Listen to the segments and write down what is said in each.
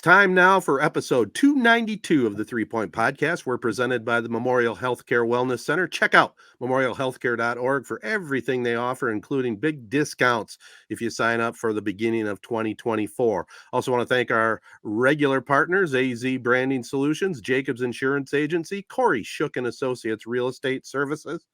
time now for episode 292 of the 3 Point Podcast. We're presented by the Memorial Healthcare Wellness Center. Check out memorialhealthcare.org for everything they offer, including big discounts if you sign up for the beginning of 2024. Also want to thank our regular partners, AZee Branding Solutions, Jacobs Insurance Agency, Kori Shook and Associates Real Estate Services,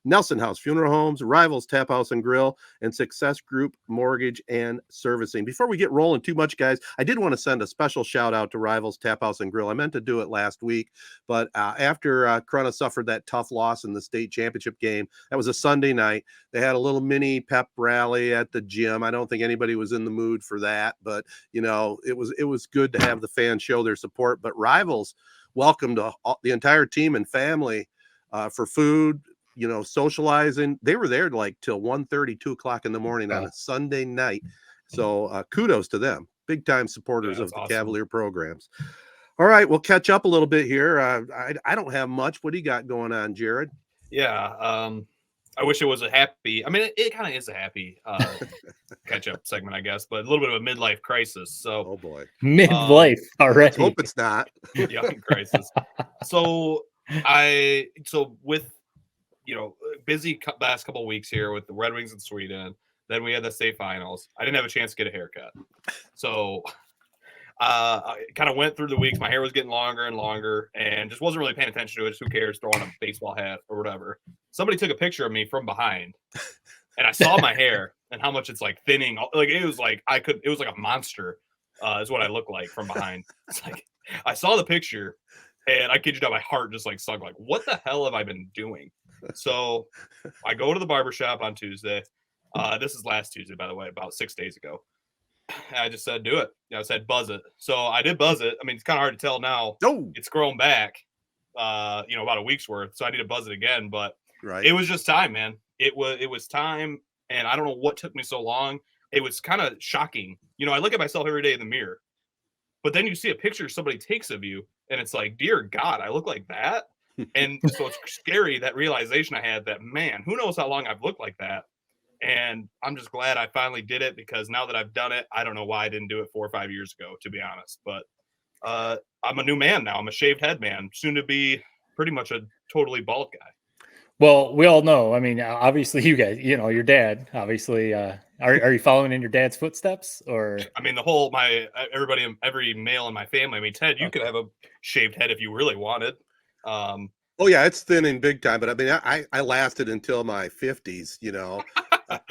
Nelson House Funeral Homes, Rivals Taphouse and Grille, and Success Group Mortgage and Servicing. Before we get rolling too much, guys, I did want to send a special shout out to Rivals Taphouse and Grille. I meant to do it last week, but after Corunna suffered that tough loss in the state championship game, that was a Sunday night. They had a little mini pep rally at the gym. I don't think anybody was in the mood for that, but you know, it was good to have the fans show their support. But Rivals welcomed the entire team and family for food, you know, socializing. They were there like till 1:30, 2 o'clock in the morning on a Sunday night. So kudos to them. Big time supporters of the awesome Cavalier programs. All right, we'll catch up a little bit here. I don't have much. What do you got going on, Jared? Yeah, I wish it was a happy. I mean, it kind of is a happy catch up segment, I guess, but a little bit of a midlife crisis. So, oh boy, midlife already. Let's hope it's not young crisis. So with busy last couple of weeks here with the Red Wings in Sweden. Then we had the state finals. I didn't have a chance to get a haircut. So I kind of went through the weeks. My hair was getting longer and longer and just wasn't really paying attention to it. Just who cares, throwing a baseball hat or whatever. Somebody took a picture of me from behind and I saw my hair and how much it's like thinning. Like it was like a monster is what I look like from behind. It's like I saw the picture and I kid you not, my heart just like sunk like, what the hell have I been doing? So I go to the barbershop on Tuesday. This is last Tuesday, by the way, about 6 days ago. I just said, do it. I said, buzz it. So I did buzz it. I mean, it's kind of hard to tell now. Oh, it's grown back, about a week's worth. So I need to buzz it again. But right. It was just time, man. It was time. And I don't know what took me so long. It was kind of shocking. I look at myself every day in the mirror. But then you see a picture somebody takes of you. And it's like, dear God, I look like that. And so it's scary, that realization I had that, man, who knows how long I've looked like that. And I'm just glad I finally did it, because now that I've done it, I don't know why I didn't do it 4 or 5 years ago, to be honest. But I'm a new man now. I'm a shaved head man, soon to be pretty much a totally bald guy. Well, we all know. I mean, obviously, you guys, your dad, obviously, are you following in your dad's footsteps? Or I mean, every male in my family. I mean, Ted, you could have a shaved head if you really wanted. Oh yeah, it's thinning big time. But I mean, I lasted until my 50s.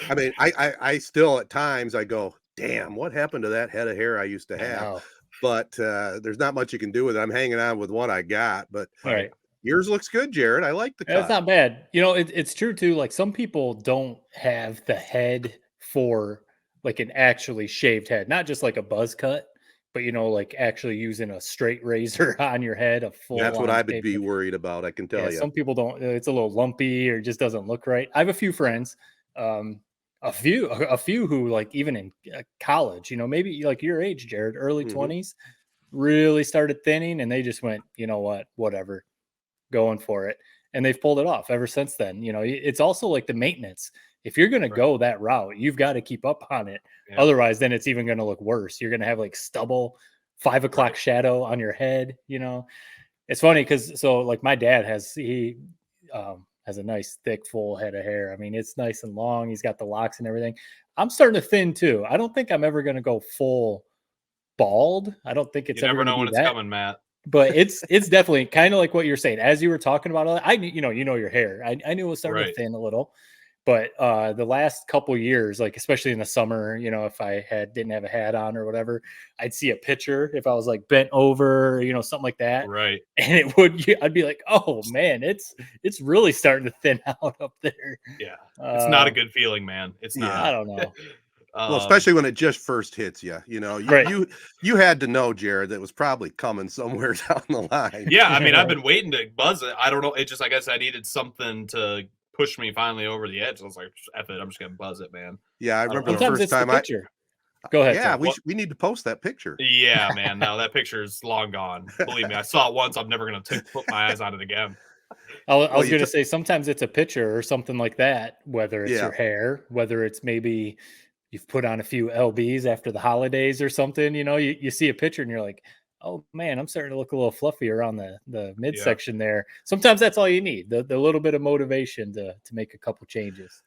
I mean, I still at times I go, damn, what happened to that head of hair I used to have? But there's not much you can do with it. I'm hanging on with what I got. But right. Yours looks good, Jared. I like the cut. It's not bad. It's true too. Like some people don't have the head for like an actually shaved head, not just like a buzz cut, but like actually using a straight razor on your head, a full. That's what I would be worried about. I can tell you. Some people don't. It's a little lumpy or just doesn't look right. I have a few friends, a few who like even in college, maybe like your age, Jared, early 20s, really started thinning, and they just went, whatever. Going for it, and they've pulled it off ever since then. It's also like the maintenance. If you're going to go that route, you've got to keep up on it. Yeah. Otherwise, then it's even going to look worse. You're going to have like stubble, 5 o'clock shadow on your head. It's funny because like my dad has a nice thick full head of hair. I mean, it's nice and long. He's got the locks and everything. I'm starting to thin too. I don't think I'm ever going to go full bald. I don't think it's you ever never know when it's coming, Matt. But it's definitely kind of like what you're saying. As you were talking about all that, I knew, your hair. I knew it was starting to thin a little. But the last couple years, like especially in the summer, if I didn't have a hat on or whatever, I'd see a picture if I was like bent over, something like that. Right. And I'd be like, oh man, it's really starting to thin out up there. Yeah. It's not a good feeling, man. It's not. I don't know. Well, especially when it just first hits you, you had to know, Jared, that it was probably coming somewhere down the line. Yeah, I mean, I've been waiting to buzz it. I don't know. It just, I guess I needed something to push me finally over the edge. I was like, F it, I'm just gonna buzz it, man. Yeah, I remember the first time Go ahead. Yeah, we need to post that picture. Yeah, man. No, that picture is long gone. Believe me, I saw it once. I'm never gonna put my eyes on it again. I was going to say sometimes it's a picture or something like that. Whether it's your hair, whether it's maybe you've put on a few LBs after the holidays or something, you see a picture and you're like, oh man, I'm starting to look a little fluffy around the midsection there. Sometimes that's all you need, the little bit of motivation to make a couple changes.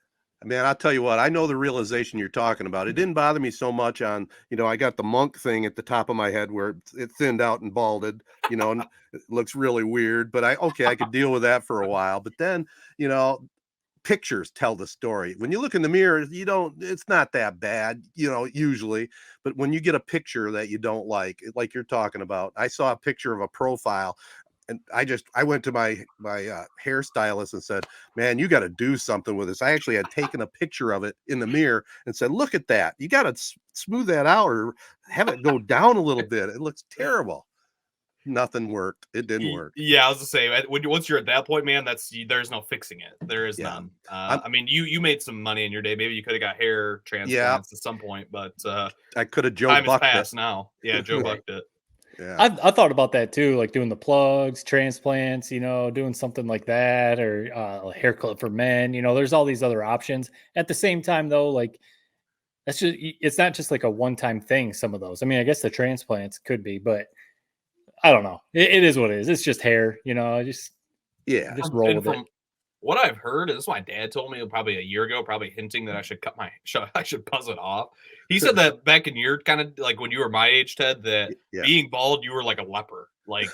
Man, I'll tell you what, I know the realization you're talking about. It didn't bother me so much on, I got the monk thing at the top of my head where it thinned out and balded, and it looks really weird, but I could deal with that for a while. But then, pictures tell the story. When you look in the mirror, it's not that bad, usually. But when you get a picture that you don't like you're talking about, I saw a picture of a profile and I went to my hairstylist and said, man, you got to do something with this. I actually had taken a picture of it in the mirror and said, look at that. You got to smooth that out or have it go down a little bit. It looks terrible. Nothing worked. It didn't work. Yeah, I was to say, once you're at that point, man, there's no fixing it. There is none. I mean, you made some money in your day. Maybe you could have got hair transplants at some point, but I could have Joe time has bucked passed it. now. Yeah, Joe bucked it. Yeah, I thought about that too, like doing the plugs, transplants, doing something like that, or a haircut for men. There's all these other options. At the same time, though, like it's not just like a one-time thing. Some of those, I mean, I guess the transplants could be, but I don't know. It is what it is. It's just hair, just roll with it. What I've heard is my dad told me probably a year ago, probably hinting that I should I should buzz it off. He said that back in your kind of like when you were my age, Ted, that being bald, you were like a leper. Like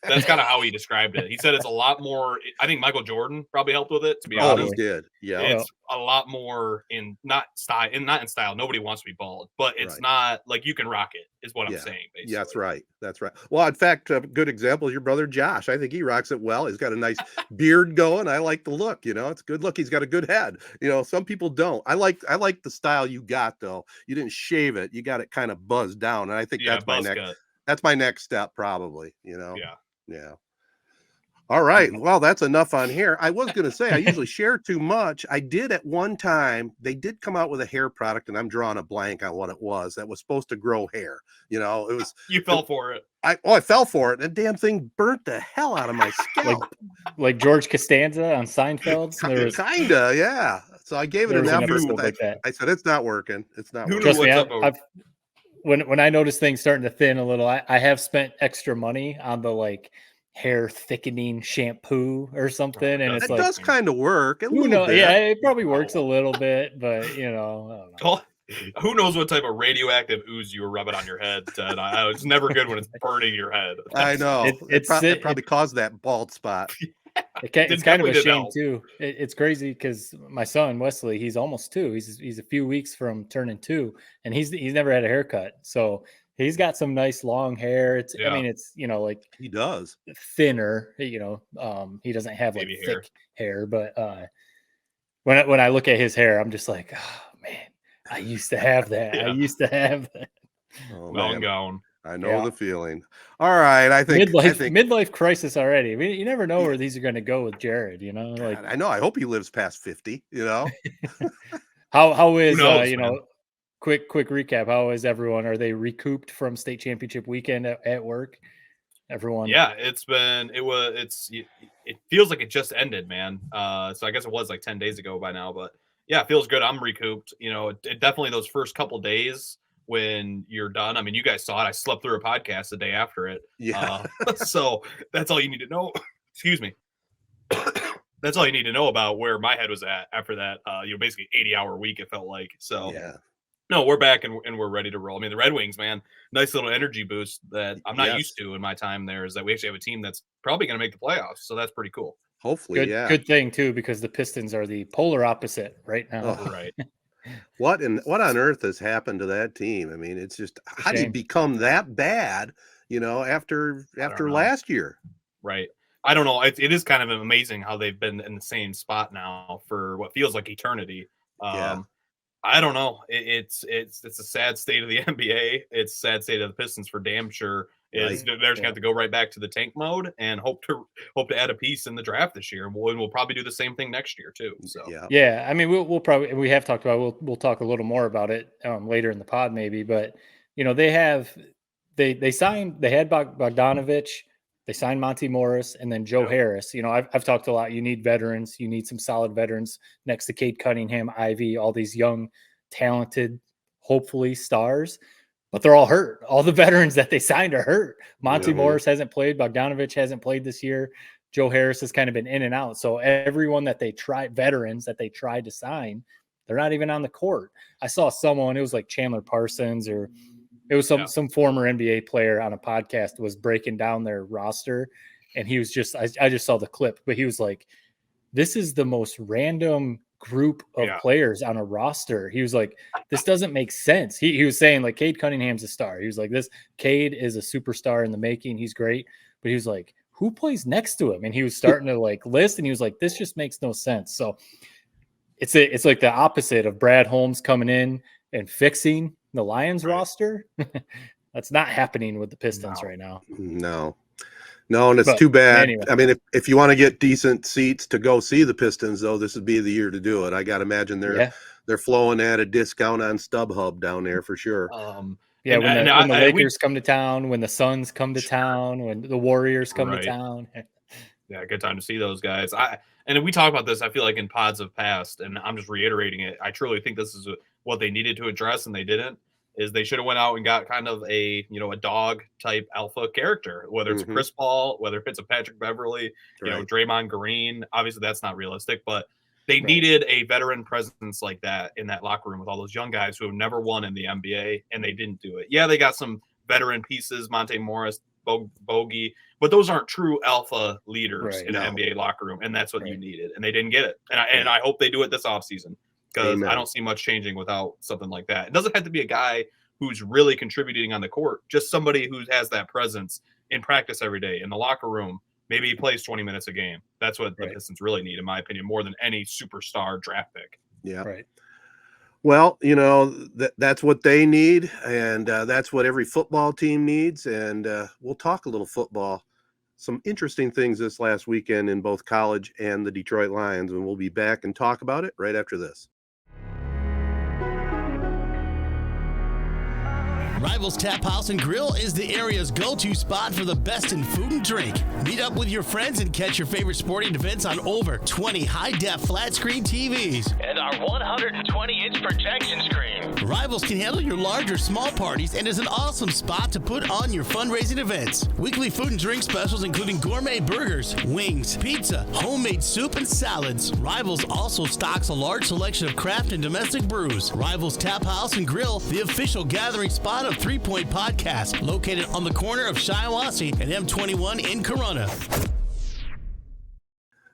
that's kind of how he described it. He said it's a lot more. I think Michael Jordan probably helped with it. To be honest, he did. Yeah, it's a lot more not in style. Nobody wants to be bald, but it's not like you can rock it. Is what I'm saying. Basically. Yeah, that's right. That's right. Well, in fact, a good example is your brother Josh. I think he rocks it well. He's got a nice beard going. I like the look. It's a good look. He's got a good head. Some people don't. I like the style you got though. You didn't shave it. You got it kind of buzzed down, and I think that's my next. Cut. That's my next step, probably. Yeah. All right. Well, that's enough on hair. I was going to say I usually share too much. I did at one time. They did come out with a hair product, and I'm drawing a blank on what it was. That was supposed to grow hair. It was. You fell for it. I fell for it. And the damn thing burnt the hell out of my scalp. like George Costanza on Seinfeld. Kinda, yeah. So I gave it an effort. I said it's not working. It's not working. Trust me, when I notice things starting to thin a little, I have spent extra money on the hair thickening shampoo or something, and it does kind of work. Yeah, it probably works a little bit, but I don't know. Who knows what type of radioactive ooze you were rubbing on your head, Ted? It's never good when it's burning your head. I know. It probably caused that bald spot. It's kind of a shame too. It's crazy because my son Wesley, he's almost 2. He's a few weeks from turning 2, and he's never had a haircut. So he's got some nice long hair. I mean, it's like he does thinner. He doesn't have like thick hair, but when I look at his hair, I'm just like, oh man, I used to have that. Yeah. I used to have that. Oh, long gone. I know the feeling. All right, I think midlife crisis already. I mean, you never know where these are going to go with Jared. God, I know. I hope he lives past 50. How is quick recap? How is everyone? Are they recouped from state championship weekend at work? Everyone. Yeah, it feels like it just ended, man. So I guess it was like 10 days ago by now, but yeah, it feels good. I'm recouped. It definitely those first couple days when you're done. I mean, you guys saw it. I slept through a podcast the day after it. Yeah. So that's all you need to know. Excuse me. That's all you need to know about where my head was at after that. Basically 80-hour week, it felt like. So yeah. No, we're back and we're ready to roll. I mean, the Red Wings, man, nice little energy boost that I'm not used to in my time there is that we actually have a team that's probably going to make the playoffs. So that's pretty cool. Hopefully, good thing too, because the Pistons are the polar opposite right now. Oh, right. What on earth has happened to that team? I mean, it's just how do you become that bad? After last year, right? I don't know. It is kind of amazing how they've been in the same spot now for what feels like eternity. I don't know. It's a sad state of the NBA. It's a sad state of the Pistons for damn sure. They're just going to have to go right back to the tank mode and hope to add a piece in the draft this year. And we'll probably do the same thing next year too. So yeah. I mean, we'll probably we have talked about we'll talk a little more about it later in the pod maybe. But they had Bogdanovich, they signed Monty Morris, and then Joe Harris. I've talked a lot. You need veterans. You need some solid veterans next to Cade Cunningham, Ivy, all these young talented, hopefully stars, but they're all hurt. All the veterans that they signed are hurt. Monty Morris hasn't played. Bogdanovich hasn't played this year. Joe Harris has kind of been in and out. So everyone that they tried, veterans that they tried to sign, they're not even on the court. I saw someone, it was like Chandler Parsons, or it was some former NBA player on a podcast was breaking down their roster. And he was just, I just saw the clip, but he was like, this is the most random group of players on a roster. He was like, this doesn't make sense. He was saying like Cade Cunningham's a star. He was like, Cade is a superstar in the making. He's great. But he was like, who plays next to him? And he was starting to like list, and he was like, this just makes no sense. So it's like the opposite of Brad Holmes coming in and fixing the Lions roster. That's not happening with the Pistons right now. No, and it's too bad. Anyway. I mean, if you want to get decent seats to go see the Pistons, though, this would be the year to do it. I got to imagine they're flowing at a discount on StubHub down there for sure. When the Lakers come to town, when the Suns come to town, when the Warriors come to town. Yeah, good time to see those guys. And we talk about this, I feel like in pods of past, and I'm just reiterating it. I truly think this is what they needed to address, and they didn't. Is they should have went out and got kind of a dog type alpha character, whether it's Chris Paul, whether it's a Patrick Beverly, Draymond Green. Obviously, that's not realistic, but they needed a veteran presence like that in that locker room with all those young guys who have never won in the NBA, and they didn't do it. Yeah, they got some veteran pieces, Monte Morris, Bogey, but those aren't true alpha leaders in an NBA locker room, and that's what you needed, and they didn't get it. And I hope they do it this offseason, because I don't see much changing without something like that. It doesn't have to be a guy who's really contributing on the court, just somebody who has that presence in practice every day, in the locker room. Maybe he plays 20 minutes a game. That's what the Pistons really need, in my opinion, more than any superstar draft pick. Yeah. Right. Well, that's what they need, and that's what every football team needs. And we'll talk a little football. Some interesting things this last weekend in both college and the Detroit Lions, and we'll be back and talk about it right after this. Rivals Taphouse and Grille is the area's go-to spot for the best in food and drink. Meet up with your friends and catch your favorite sporting events on over 20 high-def flat-screen TVs. And our 120-inch projection screen. Rivals can handle your large or small parties and is an awesome spot to put on your fundraising events. Weekly food and drink specials including gourmet burgers, wings, pizza, homemade soup, and salads. Rivals also stocks a large selection of craft and domestic brews. Rivals Taphouse and Grille, the official gathering spot of 3 Point Podcast, located on the corner of Shiawassee and M21 in Corona.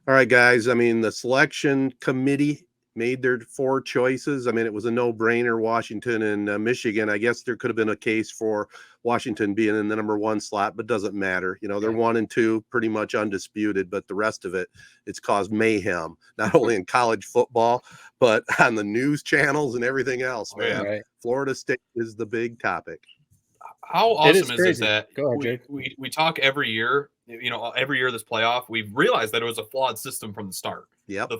All right, guys. I mean, the selection committee made their 4 choices. I mean, it was a no-brainer, Washington and Michigan. I guess there could have been a case for Washington being in the number 1 slot, but doesn't matter. They're 1 and 2, pretty much undisputed, but the rest of it's caused mayhem, not only in college football, but on the news channels and everything else, man. Right. Florida State is the big topic. How awesome is it that Go ahead, Jake. we talk every year, every year this playoff, we've realized that it was a flawed system from the start. Yeah. The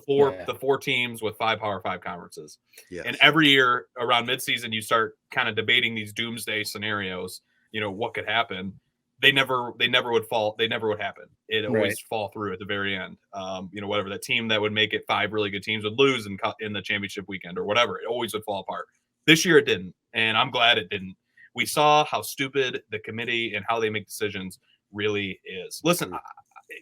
four teams with 5 Power 5 conferences. Yes. And every year around midseason, you start kind of debating these doomsday scenarios, what could happen. They never would fall. They never would happen. It always fall through at the very end. Whatever the team that would make it 5 really good teams would lose in the championship weekend or whatever. It always would fall apart. This year it didn't. And I'm glad it didn't. We saw how stupid the committee and how they make decisions really is. Listen,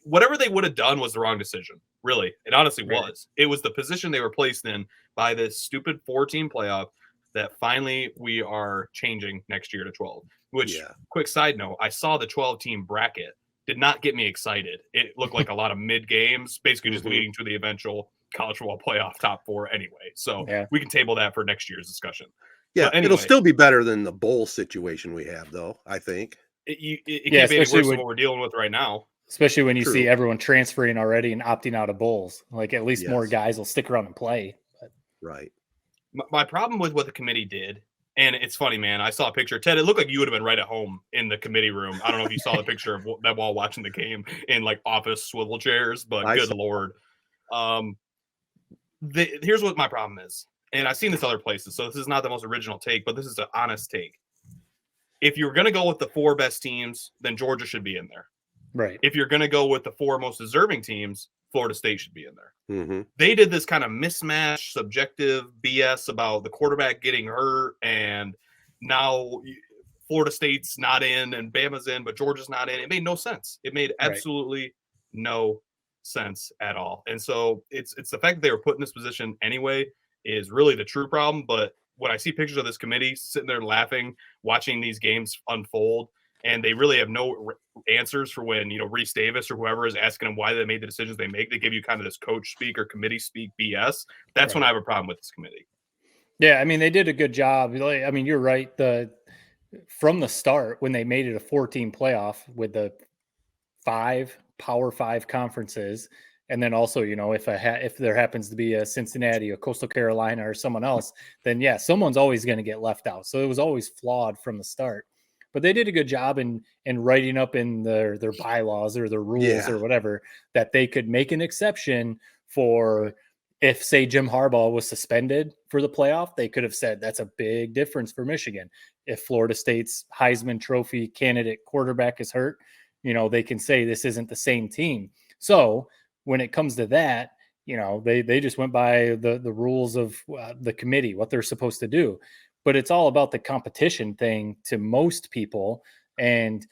whatever they would have done was the wrong decision. Really. It honestly was. It was the position they were placed in by this stupid 4-team playoff that finally we are changing next year to 12. Which, quick side note, I saw the 12-team bracket. Did not get me excited. It looked like a lot of mid games, basically just leading to the eventual college football playoff top 4 anyway. So we can table that for next year's discussion. Yeah, anyway, it'll still be better than the bowl situation we have, though, I think. It can't be any worse than what we're dealing with right now. Especially when you see everyone transferring already and opting out of bowls. Like, at least more guys will stick around and play. But. Right. My problem with what the committee did, and it's funny, man, I saw a picture. Ted, it looked like you would have been right at home in the committee room. I don't know if you saw the picture of them all watching the game in, like, office swivel chairs, but good Lord. Here's what my problem is. And I've seen this other places, so this is not the most original take, but this is an honest take. If you're going to go with the 4 best teams, then Georgia should be in there. Right. If you're going to go with the 4 most deserving teams, Florida State should be in there. Mm-hmm. They did this kind of mismatch, subjective BS about the quarterback getting hurt, and now Florida State's not in and Bama's in, but Georgia's not in. It made no sense. It made absolutely no sense at all. And so it's the fact that they were put in this position anyway is really the true problem. But when I see pictures of this committee sitting there laughing, watching these games unfold, and they really have no answers for when, Reese Davis or whoever is asking them why they made the decisions they make, they give you kind of this coach speak or committee speak BS. That's when I have a problem with this committee. Yeah, I mean, they did a good job. I mean, you're right. From the start, when they made it a 14 playoff with the 5 Power 5 conferences, and then also, if there happens to be a Cincinnati, a Coastal Carolina, or someone else, then yeah, someone's always going to get left out. So it was always flawed from the start. But they did a good job in writing up in their bylaws or their rules or whatever that they could make an exception for if, say, Jim Harbaugh was suspended for the playoff. They could have said that's a big difference for Michigan. If Florida State's Heisman Trophy candidate quarterback is hurt, they can say this isn't the same team. So when it comes to that, they just went by the rules of the committee, what they're supposed to do. But it's all about the competition thing to most people. And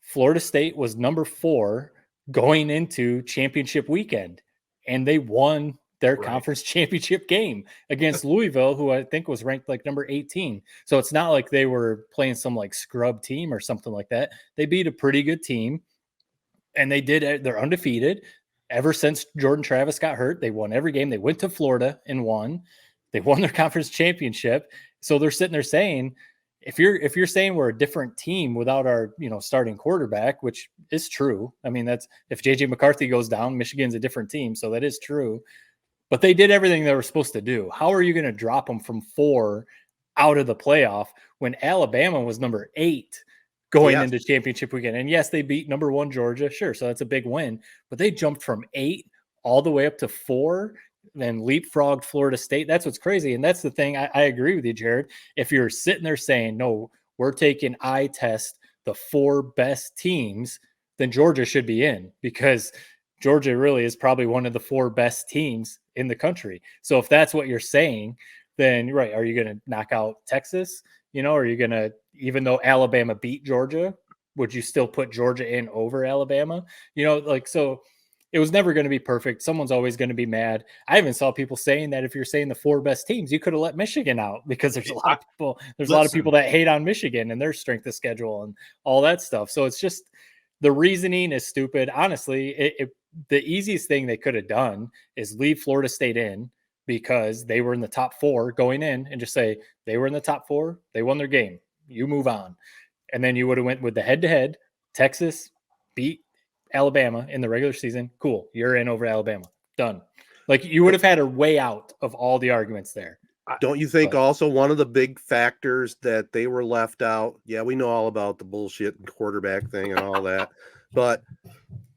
Florida State was number 4 going into championship weekend, and they won their conference championship game against Louisville, who I think was ranked like number 18. So it's not like they were playing some like scrub team or something like that. They beat a pretty good team, and they're undefeated. Ever since Jordan Travis got hurt, they won every game. They went to Florida and won. They won their conference championship. So they're sitting there saying, if you're saying we're a different team without our, starting quarterback, which is true. I mean, that's if JJ McCarthy goes down, Michigan's a different team. So that is true. But they did everything they were supposed to do. How are you going to drop them from 4 out of the playoff when Alabama was number 8 going into championship weekend? And yes, they beat number 1 Georgia. Sure. So that's a big win. But they jumped from 8 all the way up to 4, then leapfrogged Florida State. That's what's crazy. And that's the thing. I agree with you, Jared. If you're sitting there saying, no, we're taking eye test the 4 best teams, then Georgia should be in, because Georgia really is probably one of the 4 best teams in the country. So if that's what you're saying, then right, are you going to knock out Texas? Are you going to, even though Alabama beat Georgia, would you still put Georgia in over Alabama? So it was never going to be perfect. Someone's always going to be mad. I even saw people saying that if you're saying the 4 best teams, you could have let Michigan out, because there's a lot of people that hate on Michigan and their strength of schedule and all that stuff. So it's just, the reasoning is stupid. Honestly, the easiest thing they could have done is leave Florida State in, because they were in the top 4 going in, and just say they were in the top 4. They won their game. You move on. And then you would have went with the head-to-head. Texas beat Alabama in the regular season. Cool. You're in over Alabama. Done. Like, you would have had a way out of all the arguments there. Don't you think also one of the big factors that they were left out? Yeah, we know all about the bullshit and quarterback thing and all that, but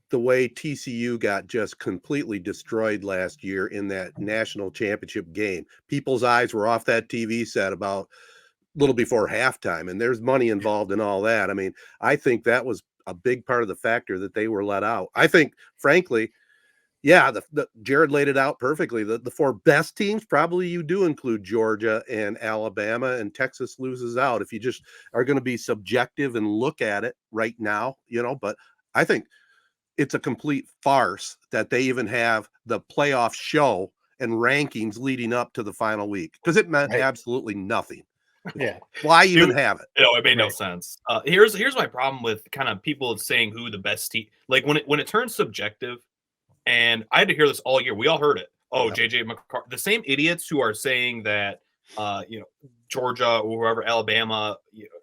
the way TCU got just completely destroyed last year in that national championship game, people's eyes were off that TV set about a little before halftime, and there's money involved in all that. I mean, I think that was a big part of the factor that they were let out. I think, frankly, the Jared laid it out perfectly. The 4 best teams, probably you do include Georgia and Alabama, and Texas loses out if you just are going to be subjective and look at it right now, but I think it's a complete farce that they even have the playoff show and rankings leading up to the final week, because it meant absolutely nothing. Yeah. Why even have it? It made no sense. Here's my problem with kind of people saying who the best team, like when it turns subjective, and I had to hear this all year. We all heard it. Oh, JJ McCarthy, the same idiots who are saying that Georgia or whoever, Alabama,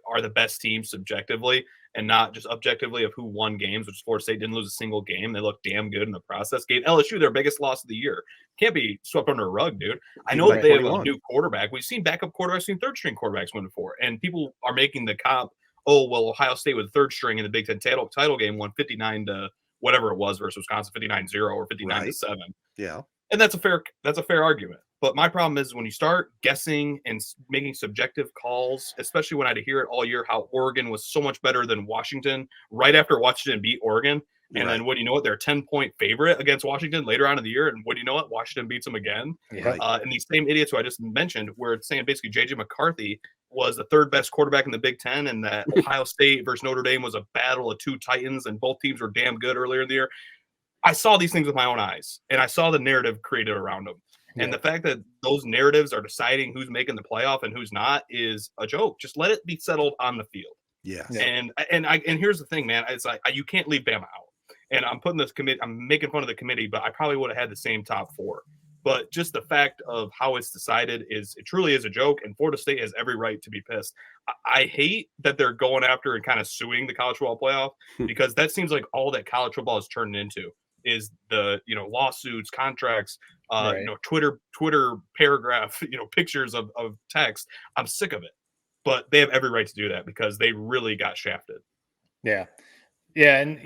are the best team subjectively and not just objectively of who won games, which Florida State didn't lose a single game. They looked damn good in the process. Gave LSU their biggest loss of the year. Can't be swept under a rug, dude. I know that they have a new quarterback. We've seen backup quarterbacks, seen third string quarterbacks win before, and people are making the comp. Oh, well, Ohio State with third string in the Big Ten title game won 59 to whatever it was versus Wisconsin, 59-0 or 59-7. Yeah. And that's a fair argument. But my problem is when you start guessing and making subjective calls, especially when I had to hear it all year, how Oregon was so much better than Washington right after Washington beat Oregon. And then what do you know what? They're a 10-point favorite against Washington later on in the year. And what do you know what? Washington beats them again. Yeah. And these same idiots who I just mentioned were saying basically J.J. McCarthy was the third best quarterback in the Big Ten, and that Ohio State versus Notre Dame was a battle of two titans, and both teams were damn good earlier in the year. I saw these things with my own eyes, and I saw the narrative created around them. Yeah. And the fact that those narratives are deciding who's making the playoff and who's not is a joke. Just let it be settled on the field. Yeah. And here's the thing, man. It's like you can't leave Bama out. And I'm putting this committee. I'm making fun of the committee, but I probably would have had the same top four. But just the fact of how it's decided it truly is a joke. And Florida State has every right to be pissed. I hate that they're going after and kind of suing the college football playoff because that seems like all that college football is turned into is the lawsuits, contracts, Twitter paragraph, pictures of text. I'm sick of it. But they have every right to do that because they really got shafted. Yeah. Yeah. And,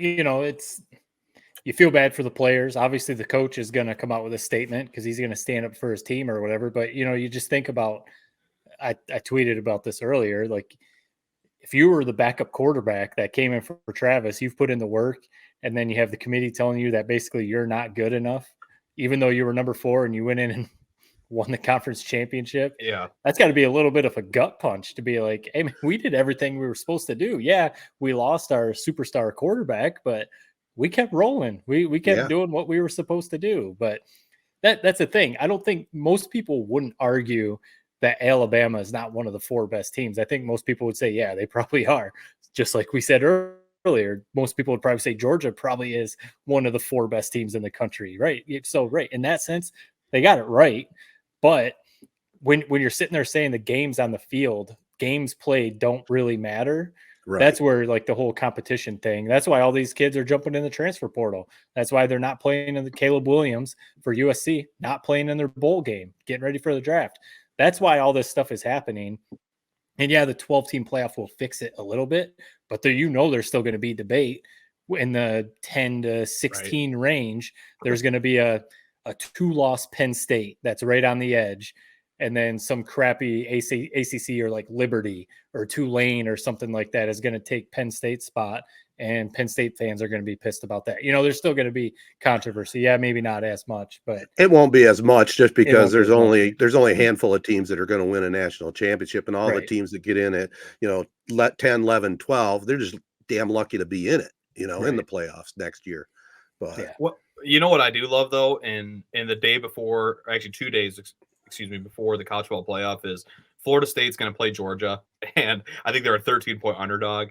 you feel bad for the players. Obviously, the coach is going to come out with a statement because he's going to stand up for his team or whatever. But, you just think about, I tweeted about this earlier. Like, if you were the backup quarterback that came in for Travis, you've put in the work, and then you have the committee telling you that basically you're not good enough, even though you were number 4 and you went in and won the conference championship. Yeah. That's got to be a little bit of a gut punch to be like, hey, man, we did everything we were supposed to do. Yeah, we lost our superstar quarterback, but we kept rolling. We kept doing what we were supposed to do. But that's the thing. I don't think most people wouldn't argue that Alabama is not one of the 4 best teams. I think most people would say, yeah, they probably are. Just like we said earlier, most people would probably say Georgia probably is one of the 4 best teams in the country, right? So, right, in that sense, they got it right. But when you're sitting there saying the games on the field, games played don't really matter, right. That's where like the whole competition thing. That's why all these kids are jumping in the transfer portal. That's why they're not playing in the Caleb Williams for USC, not playing in their bowl game, getting ready for the draft. That's why all this stuff is happening. And yeah, the 12-team playoff will fix it a little bit, but there's still going to be debate in the 10 to 16 range. There's going to be a 2-loss Penn State that's right on the edge. And then some crappy ACC or like Liberty or Tulane or something like that is going to take Penn State's spot, and Penn State fans are going to be pissed about that. There's still going to be controversy. Yeah, maybe not as much, but it won't be as much just because there's only a handful of teams that are going to win a national championship, and all the teams that get in it, 10, 11, 12, they're just damn lucky to be in it, in the playoffs next year. But what I do love though, in the day before, actually 2 days, before the college football playoff is Florida State's going to play Georgia, and I think they're a 13-point underdog.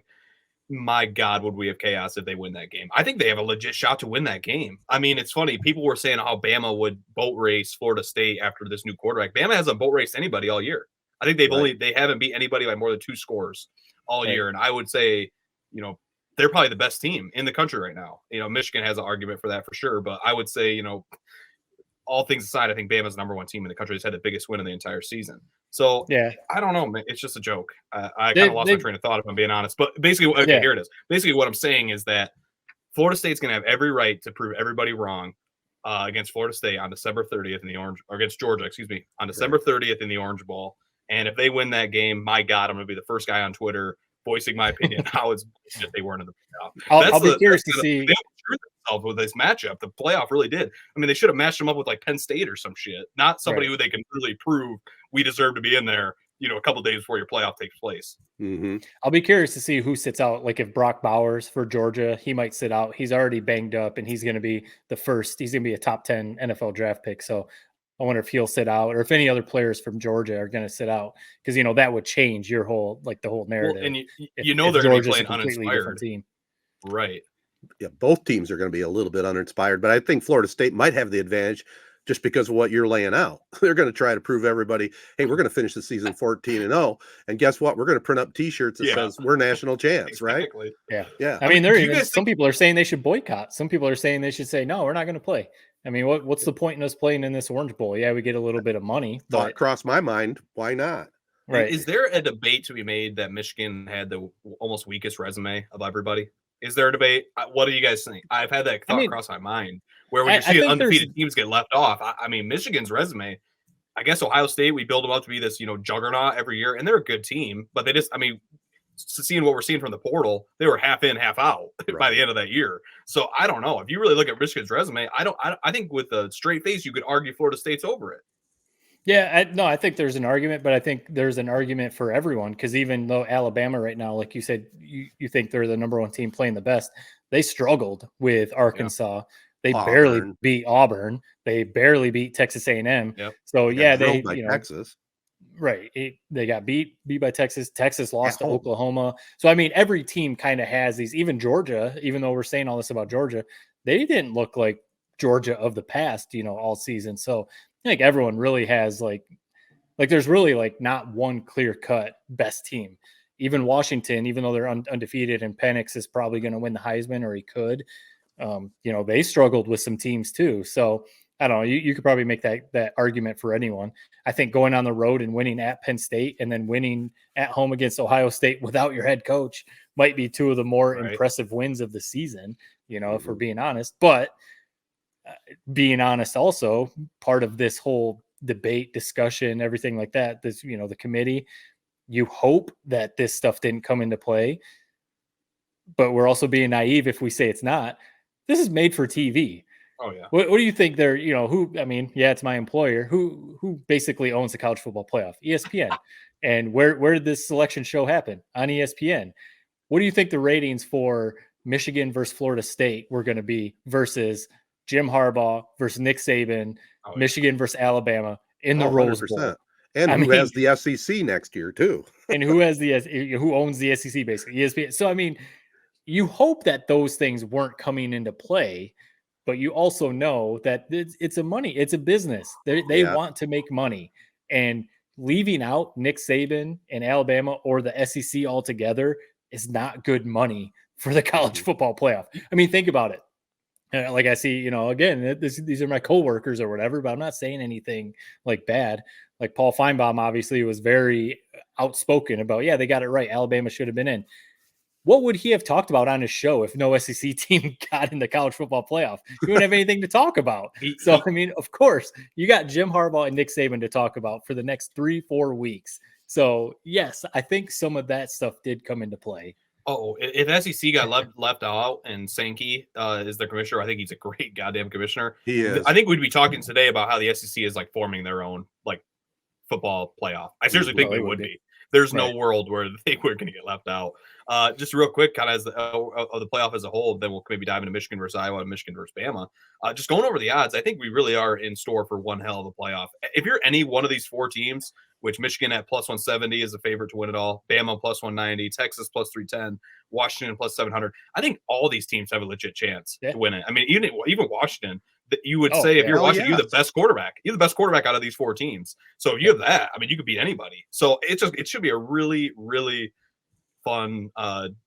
My God, would we have chaos if they win that game? I think they have a legit shot to win that game. I mean, it's funny. People were saying how Bama would boat race Florida State after this new quarterback. Bama hasn't boat raced anybody all year. I think they haven't beat anybody by more than 2 scores all year. And I would say, they're probably the best team in the country right now. Michigan has an argument for that for sure, but I would say, all things aside, I think Bama's number 1 team in the country has had the biggest win of the entire season. So I don't know, man. It's just a joke. I kind of lost my train of thought, if I'm being honest. But basically, here it is. Basically, what I'm saying is that Florida State's going to have every right to prove everybody wrong against Florida State on December 30th against Georgia, on December 30th in the Orange Bowl. And if they win that game, my God, I'm going to be the first guy on Twitter voicing my opinion how it's that they weren't in the playoff. I'll be curious to see. With this matchup, the playoff really did. I mean, they should have matched them up with like Penn State or some shit, not somebody who they can really prove we deserve to be in there. A couple of days before your playoff takes place. Mm-hmm. I'll be curious to see who sits out. Like if Brock Bowers for Georgia, he might sit out. He's already banged up, and he's going to be the first. He's going to be a top 10 NFL draft pick. So I wonder if he'll sit out, or if any other players from Georgia are going to sit out, because that would change your whole narrative. Well, and they're going to be playing uninspired team, right? Yeah, both teams are going to be a little bit uninspired, but I think Florida State might have the advantage just because of what you're laying out. They're going to try to prove everybody, hey, we're going to finish the season 14-0, and guess what? We're going to print up T-shirts that says we're national champs, right? Yeah. I mean, some people are saying they should boycott. Some people are saying they should say, no, we're not going to play. I mean, what's the point in us playing in this Orange Bowl? Yeah, we get a little bit of money. Thought crossed my mind. Why not? Right. Is there a debate to be made that Michigan had the almost weakest resume of everybody? Is there a debate? What do you guys think? I've had that thought cross my mind where when you see undefeated teams get left off, I mean, Michigan's resume, I guess Ohio State, we build them up to be this, juggernaut every year, and they're a good team, but seeing what we're seeing from the portal, they were half in, half out by the end of that year. So I don't know. If you really look at Michigan's resume, I think with a straight face, you could argue Florida State's over it. Yeah, I think there's an argument, but I think there's an argument for everyone, because even though Alabama right now, like you said, you think they're the number one team playing the best, they struggled with Arkansas. They barely beat Auburn. They barely beat Texas A&M. Yep. So they by Texas. Right. They got beat by Texas. Texas lost to Oklahoma. So, I mean, every team kind of has these, even Georgia, even though we're saying all this about Georgia, they didn't look like Georgia of the past, all season. So I think everyone really has like there's really like not one clear cut best team. Even Washington, even though they're undefeated and Penix is probably going to win the Heisman, or he could, they struggled with some teams too. So I don't know. You could probably make that argument for anyone. I think going on the road and winning at Penn State and then winning at home against Ohio State without your head coach might be two of the more impressive wins of the season, if we're being honest. But being honest, also part of this whole debate, discussion, everything like that, this, the committee, you hope that this stuff didn't come into play, but we're also being naive if we say it's not. This is made for TV. Oh yeah. What do you think they're, it's my employer who basically owns the college football playoff, ESPN. And where did this selection show happen? On ESPN. What do you think the ratings for Michigan versus Florida State were going to be versus Jim Harbaugh versus Nick Saban, Michigan versus Alabama in the Rose Bowl? And who has the SEC next year too? And who owns the SEC basically? ESPN. So, you hope that those things weren't coming into play, but you also know that it's a business. They want to make money, and leaving out Nick Saban and Alabama or the SEC altogether is not good money for the college football playoff. Think about it. Like I see, again, these are my coworkers or whatever, but I'm not saying anything like bad. Like Paul Feinbaum obviously was very outspoken about, they got it right. Alabama should have been in. What would he have talked about on his show if no SEC team got in the college football playoff? He wouldn't have anything to talk about. Of course, you got Jim Harbaugh and Nick Saban to talk about for the next 3-4 weeks. So, yes, I think some of that stuff did come into play. Oh, if SEC got left out and Sankey is the commissioner, I think he's a great goddamn commissioner. He is. I think we'd be talking today about how the SEC is like forming their own like football playoff. I seriously think they would be. There's no world where they were going to get left out. Just real quick, kind of as the playoff as a whole, then we'll maybe dive into Michigan versus Iowa and Michigan versus Bama. Just going over the odds, I think we really are in store for one hell of a playoff. If you're any one of these four teams, which Michigan at plus 170 is a favorite to win it all, Bama plus 190, Texas plus 310, Washington plus 700, I think all these teams have a legit chance to win it. Even Washington, you would say if you're Washington, you're the best quarterback. You're the best quarterback out of these four teams. So if you have that, you could beat anybody. So it should be a really, really fun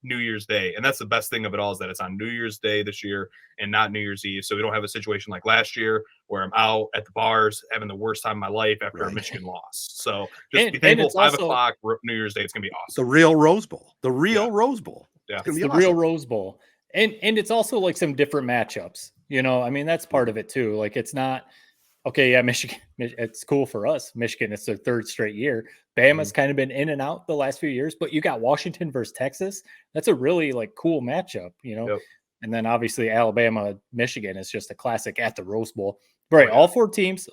New Year's Day. And that's the best thing of it all, is that it's on New Year's Day this year and not New Year's Eve. So we don't have a situation like last year where I'm out at the bars having the worst time of my life after a Michigan loss. So just be thankful 5 o'clock New Year's Day. It's going to be awesome. The real Rose Bowl. The real Rose Bowl. Yeah. It's the real Rose Bowl. And it's also like some different matchups. That's part of it too. Like it's not, Michigan, it's cool for us. Michigan, it's their third straight year. Bama's kind of been in and out the last few years, but you got Washington versus Texas. That's a really like cool matchup, Yep. And then obviously Alabama, Michigan is just a classic at the Rose Bowl. Right. All four teams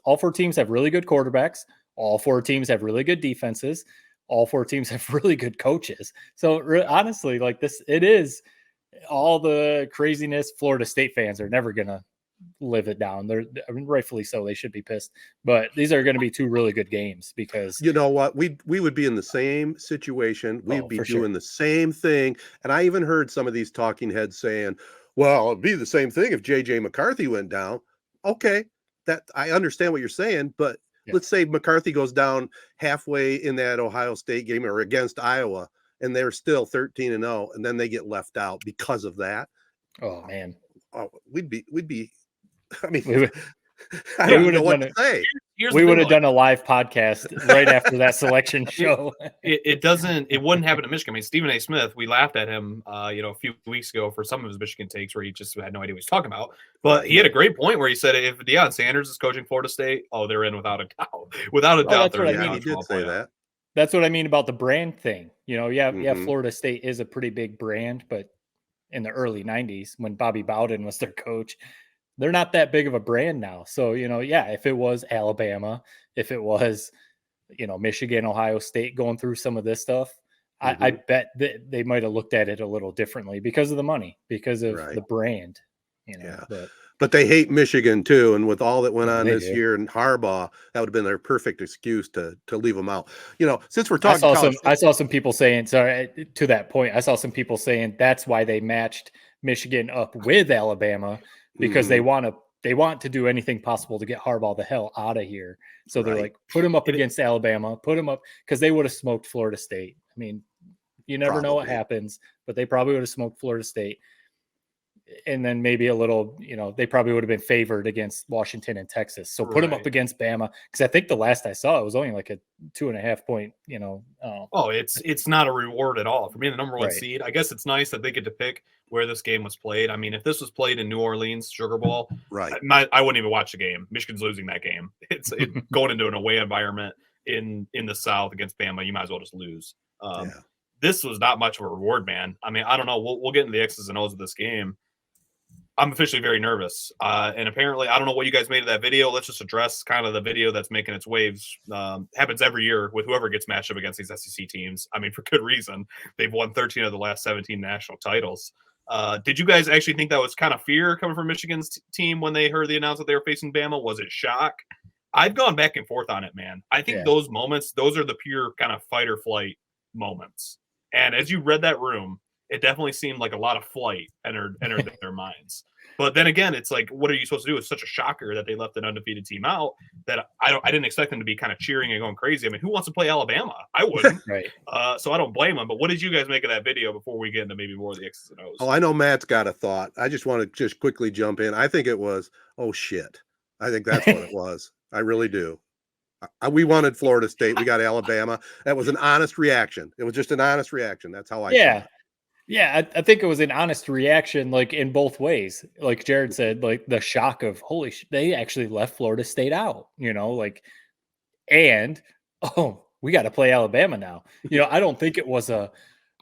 have really good quarterbacks. All four teams have really good defenses. All four teams have really good coaches. So honestly, like this, it is all the craziness. Florida State fans are never going to live it down. They're rightfully so. They should be pissed, but these are going to be two really good games because you know what, we would be in the same situation. We'd be doing the same thing. And I even heard some of these talking heads saying, well, it'd be the same thing if JJ McCarthy went down. Okay, that I understand what you're saying, but let's say McCarthy goes down halfway in that Ohio State game or against Iowa and they're still 13-0 and then they get left out because of that. Oh man. We'd be I We don't would know have what done to say. Here's We the would thing, have done a live podcast right after that selection show. it wouldn't happen to Michigan. I mean, Stephen A. Smith, we laughed at him, a few weeks ago for some of his Michigan takes where he just had no idea what he's talking about. But Right. he had a great point where he said if Deion Sanders is coaching Florida State, they're in without a doubt. Without a doubt, that's what they're I in the mean. Yeah, he college did football say playoff. that. That's what I mean about the brand thing. Yeah, Mhm. Florida State is a pretty big brand, but in the early 90s when Bobby Bowden was their coach, they're not that big of a brand now. So, if it was Alabama, if it was, Michigan, Ohio State going through some of this stuff, I bet that they might have looked at it a little differently because of the money, because of Right. the brand, Yeah. but But they hate Michigan too, and with all that went Yeah, on they this do. year and Harbaugh, that would have been their perfect excuse to leave them out. Since we're I talking saw college I saw some people saying, sorry, to that point, I saw some people saying that's why they matched Michigan up with Alabama because they want to do anything possible to get Harbaugh the hell out of here. So they're Right. like, put him up against Alabama, put him up because they would have smoked Florida State. I mean, you never know what Probably. happens, but they probably would have smoked Florida State. And then maybe a little, they probably would have been favored against Washington and Texas. So put them up Right. against Bama because I think the last I saw it was only like a 2.5 point. It's not a reward at all for being the number one Right. seed. I guess it's nice that they get to pick where this game was played. I mean, if this was played in New Orleans, Sugar Bowl, Right. I wouldn't even watch the game. Michigan's losing that game. It's going into an away environment in the South against Bama. You might as well just lose. Yeah. This was not much of a reward, man. I mean, I don't know. We'll get into the X's and O's of this game. I'm officially very nervous. And apparently, I don't know what you guys made of that video. Let's just address kind of the video that's making its waves. Happens every year with whoever gets matched up against these SEC teams. I mean, for good reason. They've won 13 of the last 17 national titles. Did you guys actually think that was kind of fear coming from Michigan's team when they heard the announcement they were facing Bama? Was it shock? I've gone back and forth on it, man. I think those moments, those are the pure kind of fight or flight moments. And as you read that room, it definitely seemed like a lot of flight entered their minds. But then again, it's like, what are you supposed to do? It's such a shocker that they left an undefeated team out that I didn't expect them to be kind of cheering and going crazy. I mean, who wants to play Alabama? I wouldn't. Right. So I don't blame them. But what did you guys make of that video before we get into maybe more of the X's and O's? Oh, I know Matt's got a thought. I just want to just quickly jump in. I think it was, oh shit. I think that's what it was. I really do. We wanted Florida State. We got Alabama. That was an honest reaction. It was just an honest reaction. That's how I saw it. Yeah, I think it was an honest reaction, like in both ways. Like Jared said, like the shock of holy they actually left Florida State out, and we got to play Alabama now. I don't think it was oh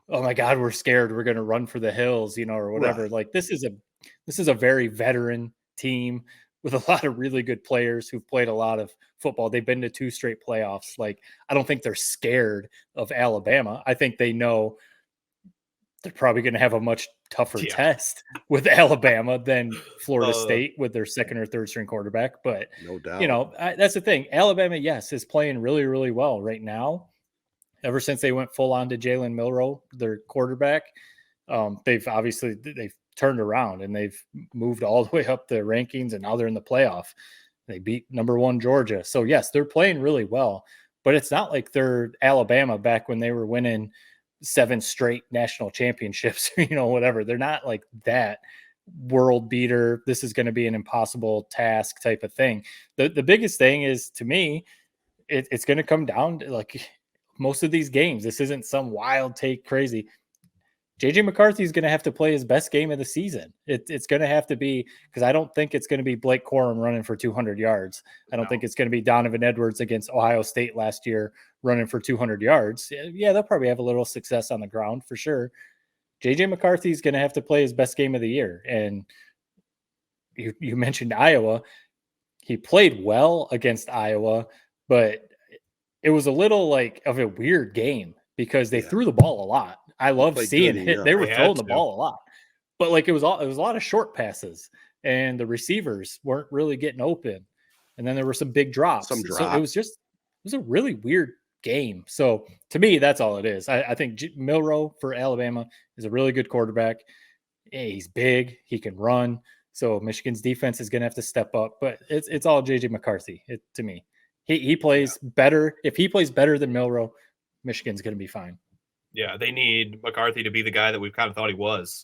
my God, we're scared, we're gonna run for the hills, or whatever. Right. Like this is a very veteran team with a lot of really good players who've played a lot of football. They've been to 2 straight playoffs. Like, I don't think they're scared of Alabama. I think they know they're probably going to have a much tougher test with Alabama than Florida State with their second or third string quarterback. But, no doubt. that's the thing. Alabama, yes, is playing really, really well right now. Ever since they went full on to Jalen Milroe, their quarterback, they've turned around and they've moved all the way up the rankings and now they're in the playoff. They beat number 1 Georgia. So yes, they're playing really well, but it's not like they're Alabama back when they were winning 7 straight national championships, whatever. They're not like that world beater. This is going to be an impossible task type of thing. The biggest thing is, to me, it's going to come down to like most of these games. This isn't some wild take crazy. JJ McCarthy is going to have to play his best game of the season. It's going to have to be, because I don't think it's going to be Blake Corum running for 200 yards. I don't think it's going to be Donovan Edwards against Ohio State last year running for 200 yards. Yeah, they'll probably have a little success on the ground for sure. JJ McCarthy is going to have to play his best game of the year. And you mentioned Iowa. He played well against Iowa, but it was a little like of a weird game because they threw the ball a lot. I love seeing it. They were throwing the ball a lot, but like it was a lot of short passes and the receivers weren't really getting open. And then there were some big drops. So it was a really weird game. So to me, that's all it is. I think Milroe for Alabama is a really good quarterback. He's big. He can run. So Michigan's defense is going to have to step up, but it's all JJ McCarthy to me. He plays better. If he plays better than Milroe, Michigan's going to be fine. Yeah, they need McCarthy to be the guy that we've kind of thought he was.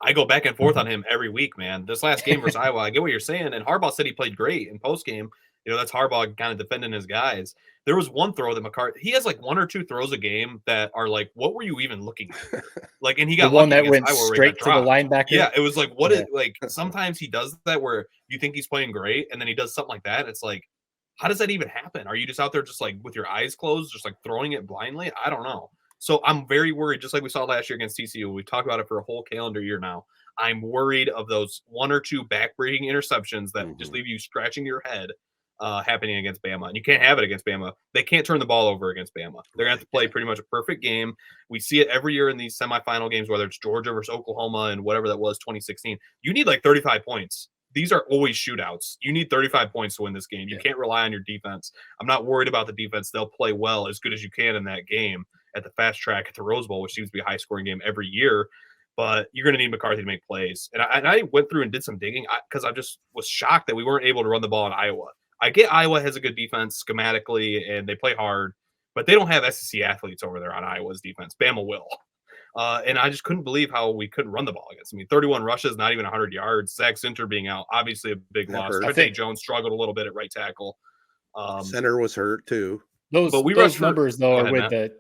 I go back and forth on him every week, man. This last game versus Iowa, I get what you're saying. And Harbaugh said he played great in post game. That's Harbaugh kind of defending his guys. There was one throw that McCarthy, he has like one or two throws a game that are like, what were you even looking at? Like, and he got the one lucky that went Iowa where he straight got to the dropped. linebacker. Yeah, it was like, what is like sometimes he does that where you think he's playing great and then he does something like that. It's like, how does that even happen? Are you just out there just like with your eyes closed, just like throwing it blindly? I don't know. So I'm very worried, just like we saw last year against TCU. We talked about it for a whole calendar year now. I'm worried of those one or two backbreaking interceptions that just leave you scratching your head happening against Bama. And you can't have it against Bama. They can't turn the ball over against Bama. They're going to have to play pretty much a perfect game. We see it every year in these semifinal games, whether it's Georgia versus Oklahoma and whatever that was, 2016. You need like 35 points. These are always shootouts. You need 35 points to win this game. You can't rely on your defense. I'm not worried about the defense. They'll play well, as good as you can in that game at the fast track at the Rose Bowl, which seems to be a high-scoring game every year. But you're going to need McCarthy to make plays. And I went through and did some digging because I just was shocked that we weren't able to run the ball in Iowa. I get Iowa has a good defense schematically, and they play hard, but they don't have SEC athletes over there on Iowa's defense. Bama will. And I just couldn't believe how we couldn't run the ball against them. I mean, 31 rushes, not even 100 yards. Zach Sinter being out, obviously a big loss. Trente Jones struggled a little bit at right tackle. Center was hurt too. Those numbers, though, are with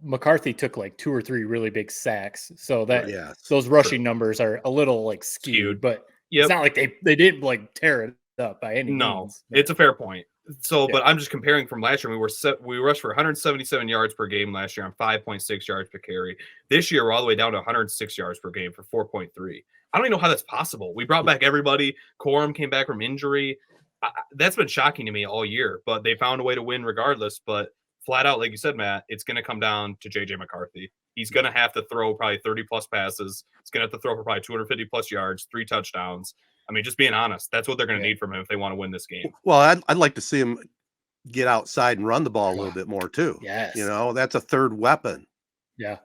McCarthy took like 2 or 3 really big sacks. So that those rushing numbers are a little like skewed. But it's not like they didn't like tear it up by any means. No, it's a fair point. So, but I'm just comparing from last year. We rushed for 177 yards per game last year on 5.6 yards per carry. This year, we're all the way down to 106 yards per game for 4.3. I don't even know how that's possible. We brought back everybody. Corum came back from injury. That's been shocking to me all year, but they found a way to win regardless. But flat out, like you said, Matt, it's going to come down to JJ McCarthy. He's going to have to throw probably 30 plus passes. He's going to have to throw for probably 250 plus yards, 3 touchdowns. I mean, just being honest, that's what they're going to need from him if they want to win this game. Well, I'd like to see him get outside and run the ball a little bit more too. Yes. That's a third weapon. Yeah.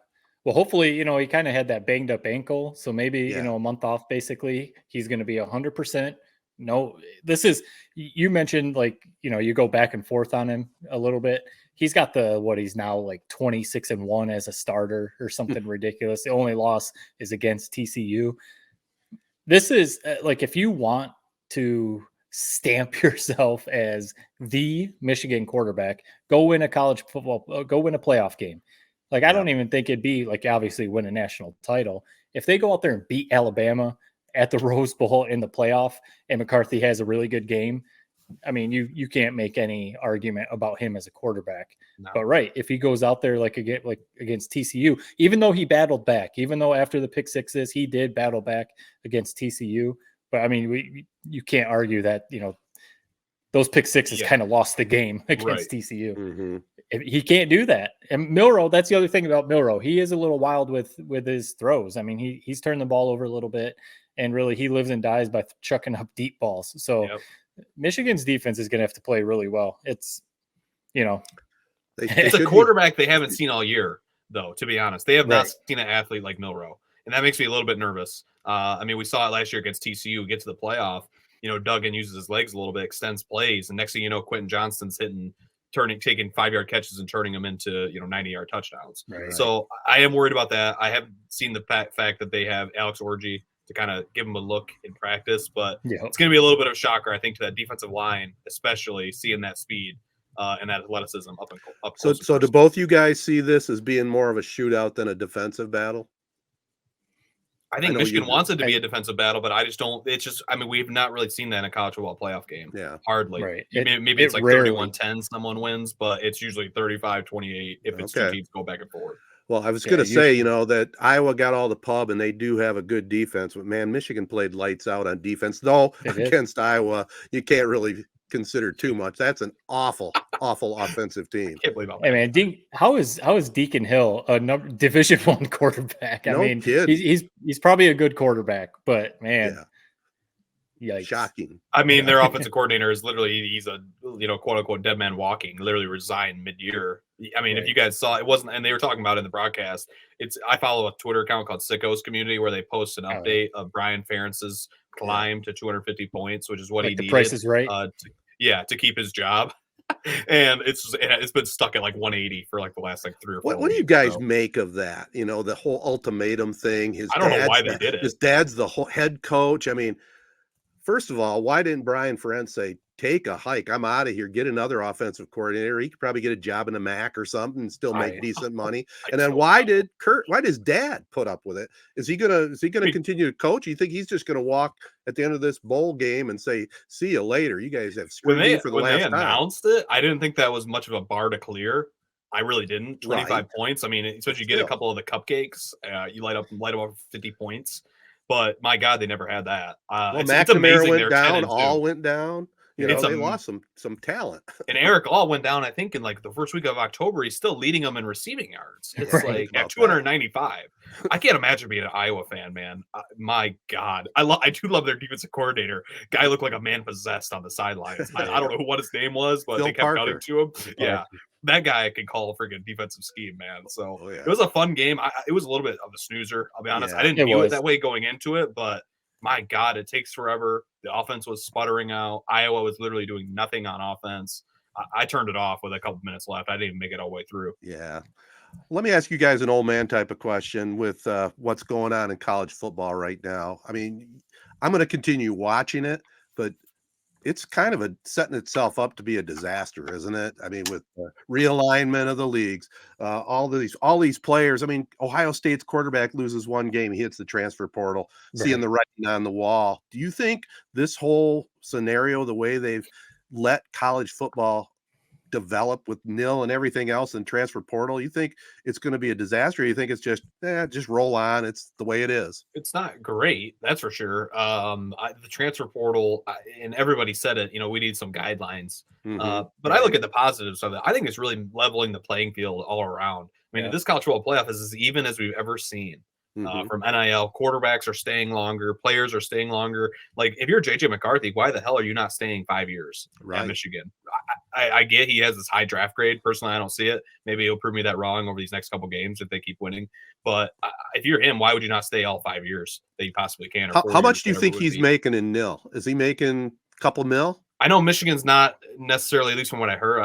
Well, hopefully, he kind of had that banged up ankle. So maybe, a month off, basically, he's going to be 100%. No, this is, you mentioned like, you go back and forth on him a little bit. He's got he's now like 26-1 as a starter or something ridiculous. The only loss is against TCU. This is like, if you want to stamp yourself as the Michigan quarterback, go win a college football, go win a playoff game. Like, I don't even think it'd be like, obviously win a national title. If they go out there and beat Alabama at the Rose Bowl in the playoff and McCarthy has a really good game, I mean, you can't make any argument about him as a quarterback. No. But if he goes out there like against TCU, even though he battled back, even though after the pick sixes he did battle back against TCU, but I mean, you can't argue that those pick sixes kind of lost the game against TCU. Mm-hmm. He can't do that. And Milroe, that's the other thing about Milroe. He is a little wild with his throws. I mean, he's turned the ball over a little bit, and really he lives and dies by chucking up deep balls. So. Yep. Michigan's defense is going to have to play really well. It's, it's a quarterback they haven't seen all year, though, to be honest. They have not seen an athlete like Milroe, and that makes me a little bit nervous. I mean, we saw it last year against TCU, get to the playoff. Duggan uses his legs a little bit, extends plays, and next thing you know, Quentin Johnston's taking 5-yard catches and turning them into 90-yard touchdowns. Right. So I am worried about that. I haven't seen the fact that they have Alex Orji to kind of give him a look in practice, but it's going to be a little bit of a shocker, I think, to that defensive line, especially seeing that speed and that athleticism up close. So do both you guys see this as being more of a shootout than a defensive battle? I think Michigan wants it to be a defensive battle, but I just don't. It's just, I mean, we've not really seen that in a college football playoff game. Yeah. Hardly. Right. Maybe it's like 31-10 someone wins, but it's usually 35-28 if it's two teams go back and forth. Well, I was going to say, that Iowa got all the pub and they do have a good defense, but man, Michigan played lights out on defense. Though against Iowa, you can't really consider too much. That's an awful offensive team. I can't believe Hey man, how is Deacon Hill a Division I quarterback? I mean, kid. He's probably a good quarterback, but man. Yikes. Shocking. I mean, their offensive coordinator is literally, he's a, quote unquote dead man walking, literally resigned mid-year. I mean, if you guys saw, it wasn't, and they were talking about it in the broadcast. I follow a Twitter account called Sickos Community where they post an update of Brian Ferentz's climb to 250 points, which is what he needed. The Price is Right. To keep his job. And it's been stuck at like 180 for like the last like 3 or 4 What do you weeks, guys so. make of that? You know, the whole ultimatum thing. I don't know why they did it. His dad's the whole head coach. I mean, first of all, why didn't Brian Ferentz say, take a hike? I'm out of here. Get another offensive coordinator. He could probably get a job in the MAC or something and still make decent money. And then why does dad put up with it? Is he gonna continue to coach? You think he's just gonna walk at the end of this bowl game and say, see you later? You guys have screwed me for the last time. When they announced it, I didn't think that was much of a bar to clear. I really didn't. 25 points. I mean, especially you get a couple of the cupcakes, you light up 50 points. But my God, they never had that. Well, it's McNamara amazing. went down. All went down. You know, they lost some talent. And Eric All went down, I think, in like the first week of October. He's still leading them in receiving yards. It's like at 295. I can't imagine being an Iowa fan, man. My God, I do love their defensive coordinator. Guy looked like a man possessed on the sidelines. I don't know what his name was, but they kept cutting to him. Yeah. That guy can call a freaking defensive scheme, man. So it was a fun game. It was a little bit of a snoozer, I'll be honest. I didn't view it that way going into it, but my God, it takes forever. The offense was sputtering out. Iowa was literally doing nothing on offense. I turned it off with a couple minutes left. I didn't even make it all the way through. Yeah. Let me ask you guys an old man type of question with what's going on in college football right now. I mean, I'm going to continue watching it, but it's kind of setting itself up to be a disaster, isn't it? I mean, with the realignment of the leagues, all these players. I mean, Ohio State's quarterback loses one game, he hits the transfer portal, seeing the writing on the wall. Do you think this whole scenario, the way they've let college football develop with nil and everything else and transfer portal, you think it's going to be a disaster? Or you think it's just roll on? It's the way it is. It's not great, that's for sure. The transfer portal, and everybody said it. You know, we need some guidelines. But I look at the positives of it. I think it's really leveling the playing field all around. I mean, this college football playoff is as even as we've ever seen. From NIL, quarterbacks are staying longer, players are staying longer. Like, if you're JJ McCarthy, why the hell are you not staying 5 years at Michigan? I get he has this high draft grade. Personally, I don't see it. Maybe he'll prove me that wrong over these next couple games if they keep winning. But if you're him, why would you not stay all 5 years that you possibly can? How much do you think he's making in nil? Is he making a couple mil? I know Michigan's not necessarily, at least from what I heard.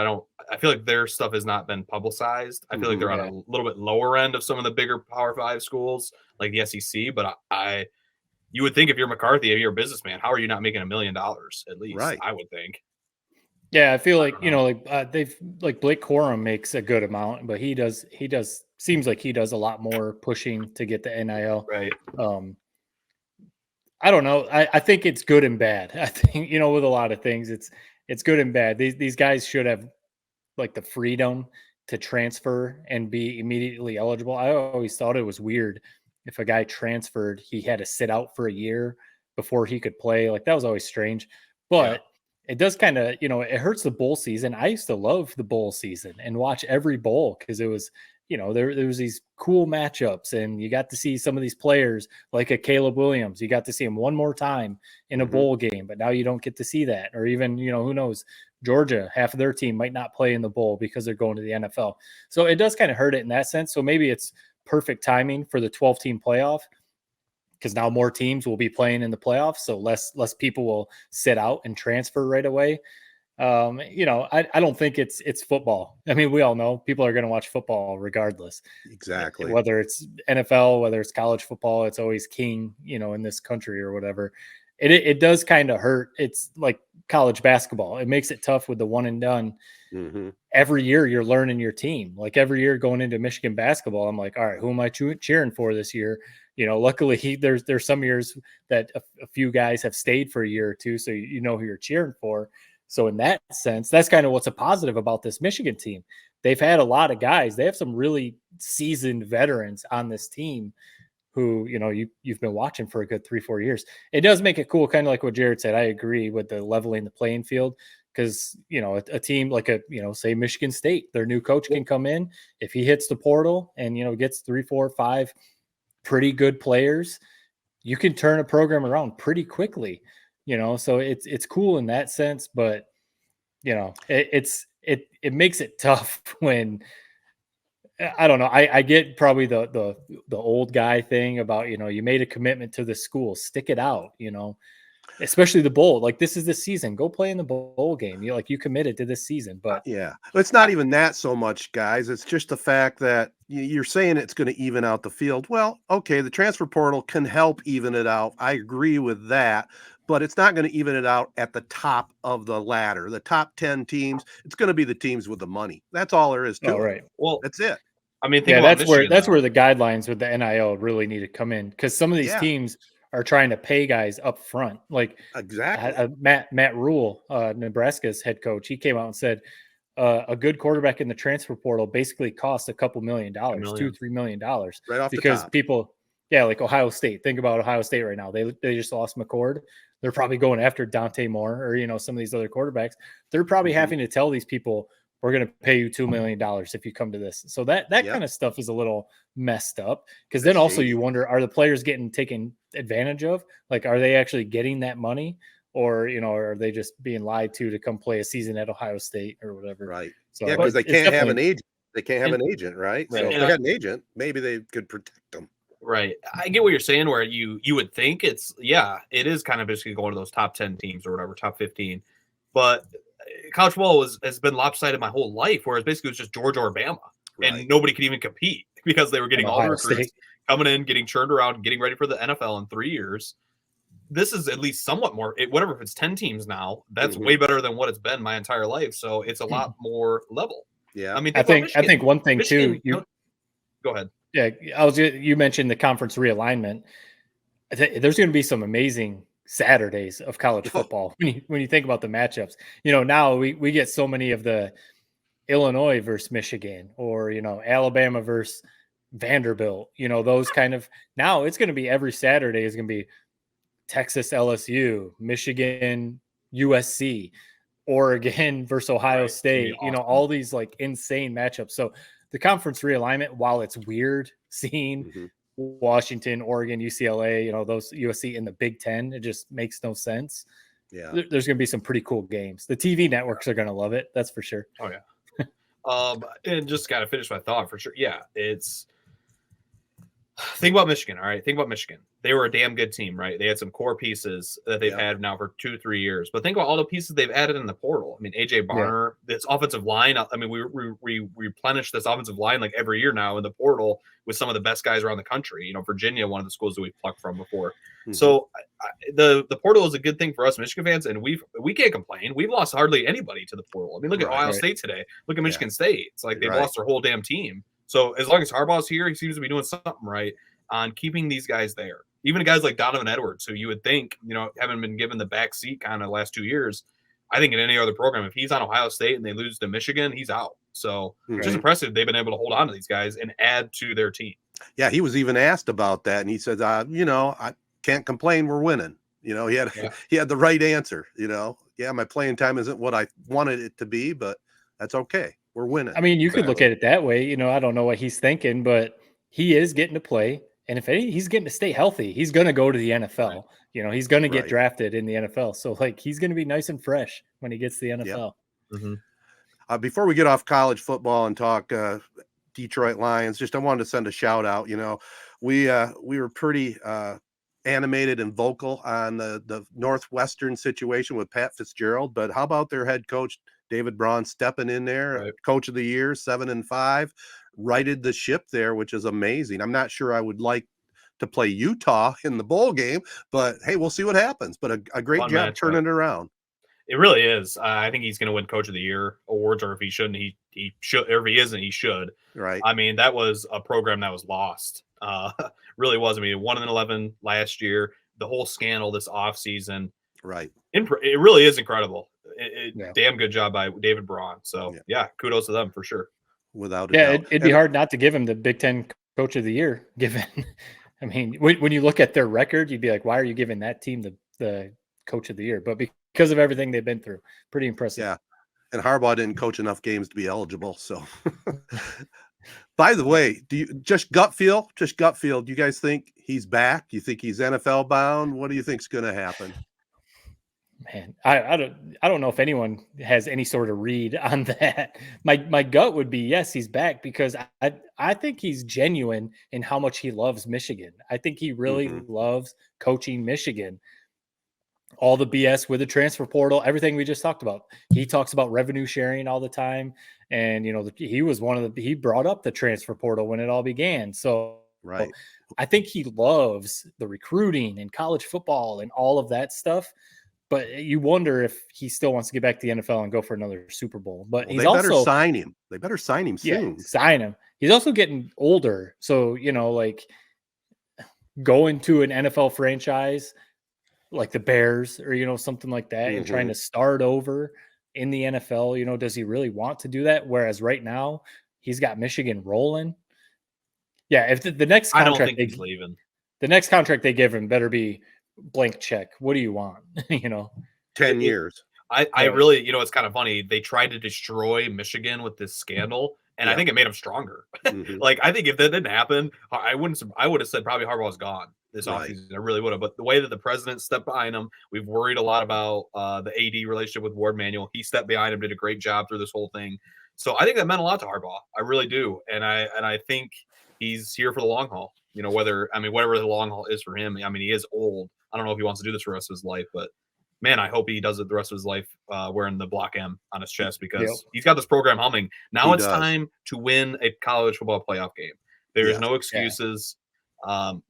I feel like their stuff has not been publicized. I feel like they're on a little bit lower end of some of the bigger Power 5 schools like the SEC. But you would think if you're McCarthy, if you're a businessman, how are you not making $1 million at least? Right. I would think. Yeah, I feel like, they've like Blake Corum makes a good amount, but he seems like he does a lot more pushing to get the NIL. Right. I don't know. I think it's good and bad. I think, with a lot of things, it's good and bad. These guys should have like the freedom to transfer and be immediately eligible. I always thought it was weird if a guy transferred, he had to sit out for a year before he could play. Like, that was always strange. But it does kind of, it hurts the bowl season. I used to love the bowl season and watch every bowl because it was, there was these cool matchups, and you got to see some of these players like a Caleb Williams. You got to see him one more time in a bowl game, but now you don't get to see that. Or even, who knows, Georgia, half of their team might not play in the bowl because they're going to the NFL. So it does kind of hurt it in that sense. So maybe it's perfect timing for the 12-team playoff, because now more teams will be playing in the playoffs. So less people will sit out and transfer right away. I don't think it's football. I mean, we all know people are going to watch football regardless. Exactly. Whether it's NFL, whether it's college football, it's always king, in this country or whatever. It does kind of hurt. It's like college basketball. It makes it tough with the one and done. Every year you're learning your team. Like, every year going into Michigan basketball, I'm like, all right, who am I cheering for this year? Luckily there's some years that a few guys have stayed for a year or two, so you know who you're cheering for. So in that sense, that's kind of what's a positive about this Michigan team. They've had a lot of guys. They have some really seasoned veterans on this team who, you've been watching for a good 3-4 years. It does make it cool, kind of like what Jared said. I agree with the leveling the playing field, because, a team like say Michigan State, their new coach can come in. If he hits the portal and, gets 3, 4, 5 pretty good players, you can turn a program around pretty quickly. So it's cool in that sense, but it makes it tough when, I don't know. I get probably the old guy thing about, you made a commitment to the school, stick it out, especially the bowl. Like, this is the season. Go play in the bowl game. You committed to this season, but Yeah, it's not even that so much, guys. It's just the fact that you're saying it's going to even out the field. Well, okay, the transfer portal can help even it out. I agree with that, but it's not going to even it out at the top of the ladder. The top 10 teams, it's going to be the teams with the money. That's all there is to it. right. Well, That's it. I mean, think Yeah, about that's where Michigan, where the guidelines with the NIL really need to come in, because some of these Yeah. teams are trying to pay guys up front. Like Exactly. Matt Rule, Nebraska's head coach, he came out and said a good quarterback in the transfer portal basically costs a couple $2 million, $2-3 million, Right off the because top. people, like Ohio State. Think about Ohio State right now. They just lost McCord. They're probably going after Dante Moore or some of these other quarterbacks. They're probably having to tell these people, we're going to pay you $2 million if you come to this. So that Yep. kind of stuff is a little messed up, because then also shady. you wonder, are the players getting taken advantage of? Like, are they actually getting that money, or are they just being lied to come play a season at Ohio State or whatever? Right. So Yeah, because they it's can't have an definitely- agent. They can't have an agent, right? So Right. if And they I- had an agent, maybe they could protect them. Right. I get what you're saying, where you would think it is kind of basically going to those top 10 teams or whatever, top 15. But college football has been lopsided my whole life, whereas basically it was just Georgia or Bama, Right. and nobody could even compete because they were getting And all the Ohio recruits State. coming in, getting churned around, getting ready for the NFL in 3 years. This is at least somewhat more, whatever, if it's 10 teams now, that's way better than what it's been my entire life. So it's a lot more level. Yeah. I mean, I think one thing Michigan, too, go ahead. Yeah, you mentioned the conference realignment. There's going to be some amazing Saturdays of college football when you think about the matchups. Now we get so many of the Illinois versus Michigan, or Alabama versus Vanderbilt. Those kind of. Now it's going to be every Saturday is going to be Texas LSU, Michigan USC, Oregon versus Ohio Right. State. Awesome. All these like insane matchups. So the conference realignment, while it's weird seeing Washington, Oregon, UCLA, those USC in the Big Ten, it just makes no sense. Yeah. There's going to be some pretty cool games. The TV networks are going to love it. That's for sure. Oh yeah. And just got to finish my thought for sure. Yeah, think about Michigan. All right. Think about Michigan. They were a damn good team, right? They had some core pieces that they've had now for 2-3 years. But think about all the pieces they've added in the portal. I mean, AJ Barner, this offensive line. I mean, we replenish this offensive line like every year now in the portal with some of the best guys around the country. Virginia, one of the schools that we've plucked from before. So the portal is a good thing for us Michigan fans, and we can't complain. We've lost hardly anybody to the portal. I mean, look at Ohio State today. Look at Michigan State. It's like they've lost their whole damn team. So as long as Harbaugh's here, he seems to be doing something right on keeping these guys there. Even guys like Donovan Edwards, who you would think, haven't been given the back seat kind of last 2 years. I think in any other program, if he's on Ohio State and they lose to Michigan, he's out. So it's just impressive they've been able to hold on to these guys and add to their team. Yeah, he was even asked about that, and he said, I can't complain. We're winning. He had the right answer. My playing time isn't what I wanted it to be, but that's okay. We're winning. I mean, you could look at it that way. I don't know what he's thinking, but he is getting to play. And if he's getting to stay healthy, he's going to go to the NFL. He's going to get drafted in the NFL. So, he's going to be nice and fresh when he gets to the NFL. Yep. Before we get off college football and talk Detroit Lions, I wanted to send a shout out. We were pretty animated and vocal on the Northwestern situation with Pat Fitzgerald, but how about their head coach David Braun stepping in there, coach of the year, 7-5, righted the ship there, which is amazing. I'm not sure I would like to play Utah in the bowl game, but hey, we'll see what happens. But a great job turning it around. It really is. I think he's going to win Coach of the Year awards, or if he shouldn't, he should. Or if he isn't, he should. Right. I mean, that was a program that was lost. Really was. I mean, 1-11 last year. The whole scandal this offseason. Right. It really is incredible. Yeah. Damn good job by David Braun. So yeah, kudos to them for sure. Without a doubt. It'd be hard not to give him the Big Ten Coach of the Year. Given, I mean, when you look at their record, you'd be like, why are you giving that team the Coach of the Year? But because of everything they've been through, pretty impressive. Yeah, and Harbaugh didn't coach enough games to be eligible. So, by the way, do you just gut feel? Do you guys think he's back? Do you think he's NFL bound? What do you think's going to happen? Man, I don't know if anyone has any sort of read on that. My gut would be yes, he's back, because I think he's genuine in how much he loves Michigan. I think he really loves coaching Michigan. all the BS with the transfer portal, everything we just talked about. He talks about revenue sharing all the time. And, he was he brought up the transfer portal when it all began. So Right. I think he loves the recruiting and college football and all of that stuff. But you wonder if he still wants to get back to the NFL and go for another Super Bowl. But he's they better also sign him. They better sign him soon. sign him. He's also getting older. So, going to an NFL franchise like the Bears or, something like that and trying to start over in the NFL, does he really want to do that? Whereas right now he's got Michigan rolling. Yeah. If the next I contract, don't think he's leaving. The next contract they give him better be blank check. What do you want? 10 years. I really, it's kind of funny. They tried to destroy Michigan with this scandal, and I think it made them stronger. Like, I think if that didn't happen, I would have said probably Harbaugh's gone this offseason. I really would have. But the way that the president stepped behind him, we've worried a lot about the AD relationship with Ward Manuel. He stepped behind him, did a great job through this whole thing. So I think that meant a lot to Harbaugh. I really do, and I think he's here for the long haul. Whatever the long haul is for him. I mean, he is old. I don't know if he wants to do this for the rest of his life, but man, I hope he does it the rest of his life wearing the Block M on his chest, because he's got this program humming. Now it's time to win a college football playoff game. There's no excuses.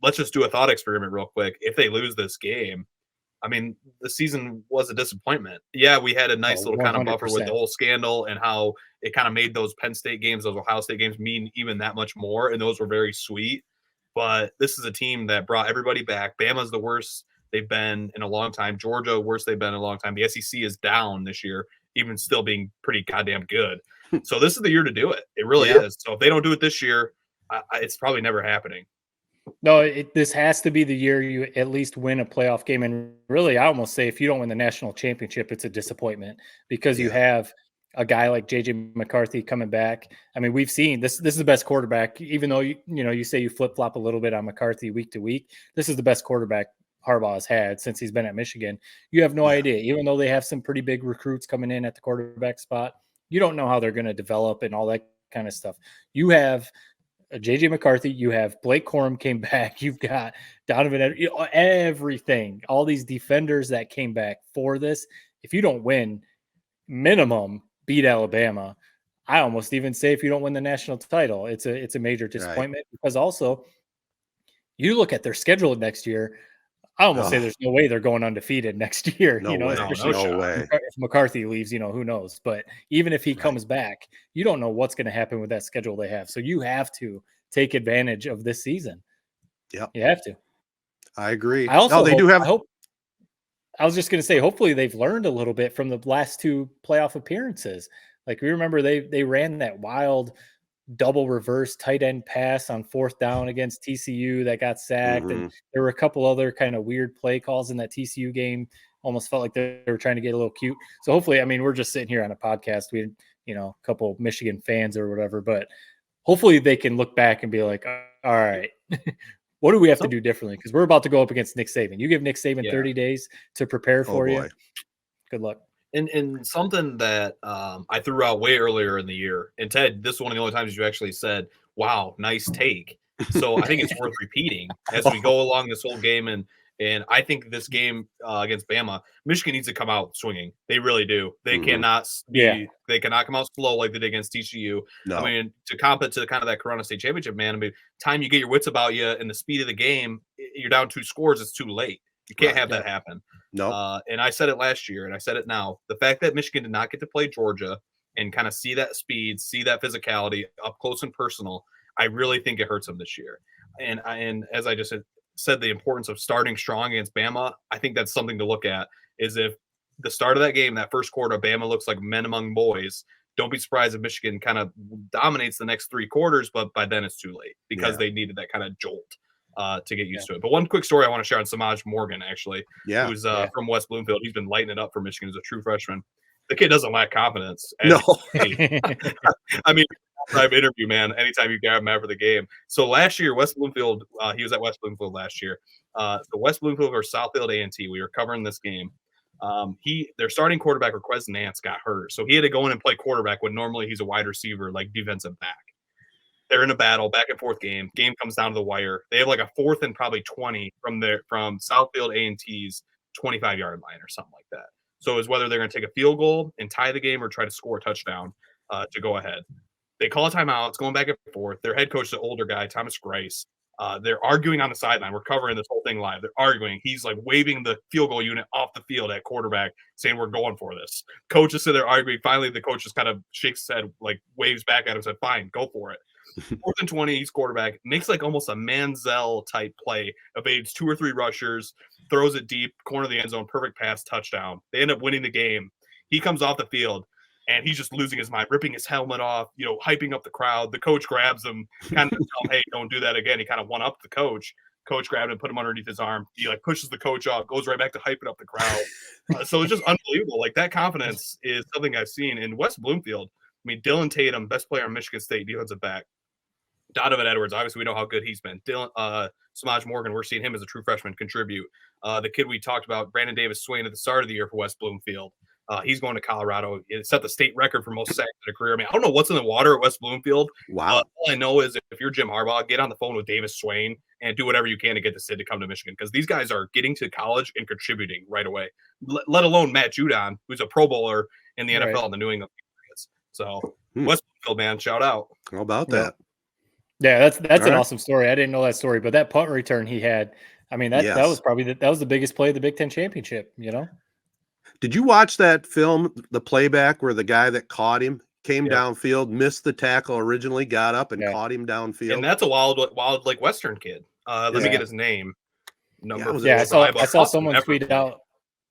Let's just do a thought experiment real quick. If they lose this game, I mean, the season was a disappointment. Yeah, we had a nice little kind of buffer with the whole scandal and how it kind of made those Penn State games, those Ohio State games mean even that much more, and those were very sweet. But this is a team that brought everybody back. Bama's the worst they've been in a long time. Georgia, worst they've been in a long time. The SEC is down this year, even still being pretty goddamn good. So this is the year to do it. It really is. So if they don't do it this year, it's probably never happening. No, this has to be the year you at least win a playoff game. And really, I almost say if you don't win the national championship, it's a disappointment, because you have a guy like JJ McCarthy coming back. I mean, we've seen this is the best quarterback, even though you say you flip-flop a little bit on McCarthy week to week. This is the best quarterback Harbaugh has had since he's been at Michigan. You have no idea, even though they have some pretty big recruits coming in at the quarterback spot, you don't know how they're going to develop and all that kind of stuff. You have JJ McCarthy, you have Blake Corum came back, you've got Donovan, everything, all these defenders that came back for this. If you don't win, minimum beat Alabama. I almost even say if you don't win the national title, it's a major disappointment, because also you look at their schedule next year. I almost say there's no way they're going undefeated next year. No way. If McCarthy leaves, who knows? But even if he comes back, you don't know what's going to happen with that schedule they have. So you have to take advantage of this season. Yeah, you have to. I agree. I also I was just going to say, hopefully they've learned a little bit from the last two playoff appearances. Like, we remember they ran that wild double reverse tight end pass on 4th down against TCU that got sacked. And there were a couple other kind of weird play calls in that TCU game. Almost felt like they were trying to get a little cute. So hopefully, I mean, we're just sitting here on a podcast. We had, a couple Michigan fans or whatever, but hopefully they can look back and be like, all right, what do we have to do differently? Because we're about to go up against Nick Saban. You give Nick Saban 30 days to prepare for you. Good luck. And something that I threw out way earlier in the year, and Ted, this is one of the only times you actually said, wow, nice take. So I think it's worth repeating as we go along this whole game. And I think this game against Bama, Michigan needs to come out swinging. They really do. They cannot they cannot come out slow like they did against TCU. No. I mean, to comp it to kind of that Corona State Championship, man, I mean, time you get your wits about you and the speed of the game, you're down 2 scores, it's too late. You can't have that happen. No. And I said it last year, and I said it now. The fact that Michigan did not get to play Georgia and kind of see that speed, see that physicality up close and personal, I really think it hurts them this year. And as I just said, the importance of starting strong against Bama, I think that's something to look at. Is if the start of that game, that first quarter, Bama looks like men among boys, don't be surprised if Michigan kind of dominates the next 3 quarters, but by then it's too late because they needed that kind of jolt to get used to it. But one quick story I want to share on Samaj Morgan, actually, who's from West Bloomfield. He's been lighting it up for Michigan as a true freshman. The kid doesn't lack confidence. No. I mean, private interview, man, anytime you grab him after the game. So last year, West Bloomfield, he was at West Bloomfield last year. The West Bloomfield versus Southfield A&T, we were covering this game. Their starting quarterback, Requez Nance, got hurt. So he had to go in and play quarterback when normally he's a wide receiver, like defensive back. They're in a battle, back and forth game. Game comes down to the wire. They have like a 4th and probably 20 from Southfield A&T's 25-yard line or something like that. So it's whether they're going to take a field goal and tie the game or try to score a touchdown to go ahead. They call a timeout. It's going back and forth. Their head coach is an older guy, Thomas Grice. They're arguing on the sideline. We're covering this whole thing live. They're arguing. He's like waving the field goal unit off the field at quarterback, saying we're going for this. Coach is sitting there arguing. Finally, the coach just kind of shakes his head, like waves back at him, said, "Fine, go for it." 4th and 20, he's quarterback. Makes like almost a Manziel type play. Evades 2 or 3 rushers. Throws it deep, corner of the end zone. Perfect pass, touchdown. They end up winning the game. He comes off the field. And he's just losing his mind, ripping his helmet off, hyping up the crowd. The coach grabs him, kind of tell him, "Hey, don't do that again." He kind of one-upped the coach. Coach grabbed him, put him underneath his arm. He like pushes the coach off, goes right back to hyping up the crowd. So it's just unbelievable. Like that confidence is something I've seen in West Bloomfield. I mean, Dylan Tatum, best player on Michigan State, defensive back. Donovan Edwards, obviously we know how good he's been. Samaj Morgan, we're seeing him as a true freshman contribute. The kid we talked about, Brandon Davis Swain, at the start of the year for West Bloomfield. He's going to Colorado. It set the state record for most sacks in a career. I mean, I don't know what's in the water at West Bloomfield. Wow. All I know is if you're Jim Harbaugh, get on the phone with Davis Swain and do whatever you can to get the kid to come to Michigan, because these guys are getting to college and contributing right away. Let alone Matt Judon, who's a Pro Bowler in the NFL and the New England Patriots. So West Bloomfield, man, shout out. How about that? Yeah, that's an awesome story. I didn't know that story, but that punt return he had, I mean, that was probably that was the biggest play of the Big Ten championship. Did you watch that film, the playback, where the guy that caught him came downfield, missed the tackle originally, got up and caught him downfield? And that's a wild like Western kid. Let me get his name. I saw someone tweet out.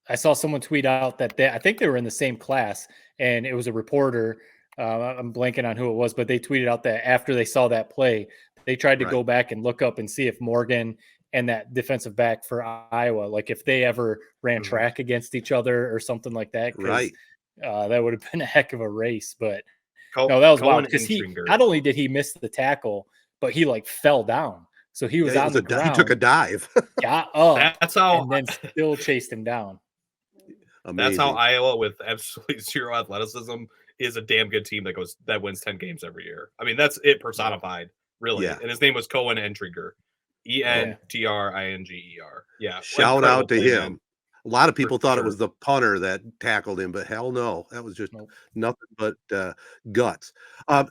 I saw someone tweet out that I think they were in the same class, and it was a reporter. I'm blanking on who it was, but they tweeted out that after they saw that play, they tried to go back and look up and see if Morgan and that defensive back for Iowa, like if they ever ran track against each other or something like that. Right. That would have been a heck of a race, but no, that was wild because he not only did he miss the tackle, but he like fell down. So he was on the ground. He took a dive. Got up. That's how, and then still chased him down. Amazing. That's how Iowa, with absolutely zero athleticism, is a damn good team that wins 10 games every year. I mean, that's it personified, really. Yeah. And his name was Cohen Entringer. Entringer. Yeah. Shout out to him. Man. A lot of people thought it was the punter that tackled him, but hell no. That was just nothing but guts.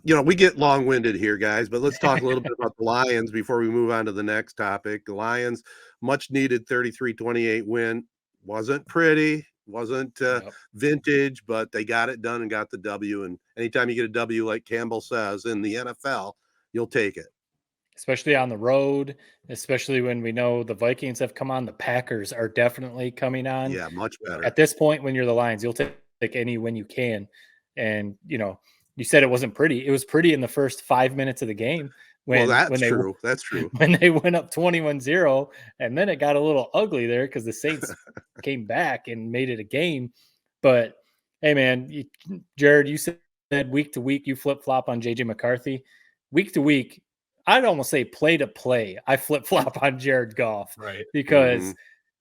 We get long-winded here, guys, but let's talk a little bit about the Lions before we move on to the next topic. The Lions, much needed 33-28 win. Wasn't pretty, wasn't vintage, but they got it done and got the W. And anytime you get a W, like Campbell says, in the NFL, you'll take it. Especially on the road, especially when we know the Vikings have come on. The Packers are definitely coming on. Yeah, much better. At this point, when you're the Lions, you'll take any win you can. And, you said it wasn't pretty. It was pretty in the first 5 minutes of the game. That's true. When they went up 21-0, and then it got a little ugly there because the Saints came back and made it a game. But, hey, man, Jared, you said week to week you flip-flop on J.J. McCarthy. Week to week, I'd almost say play to play, I flip-flop on Jared Goff. Right. Because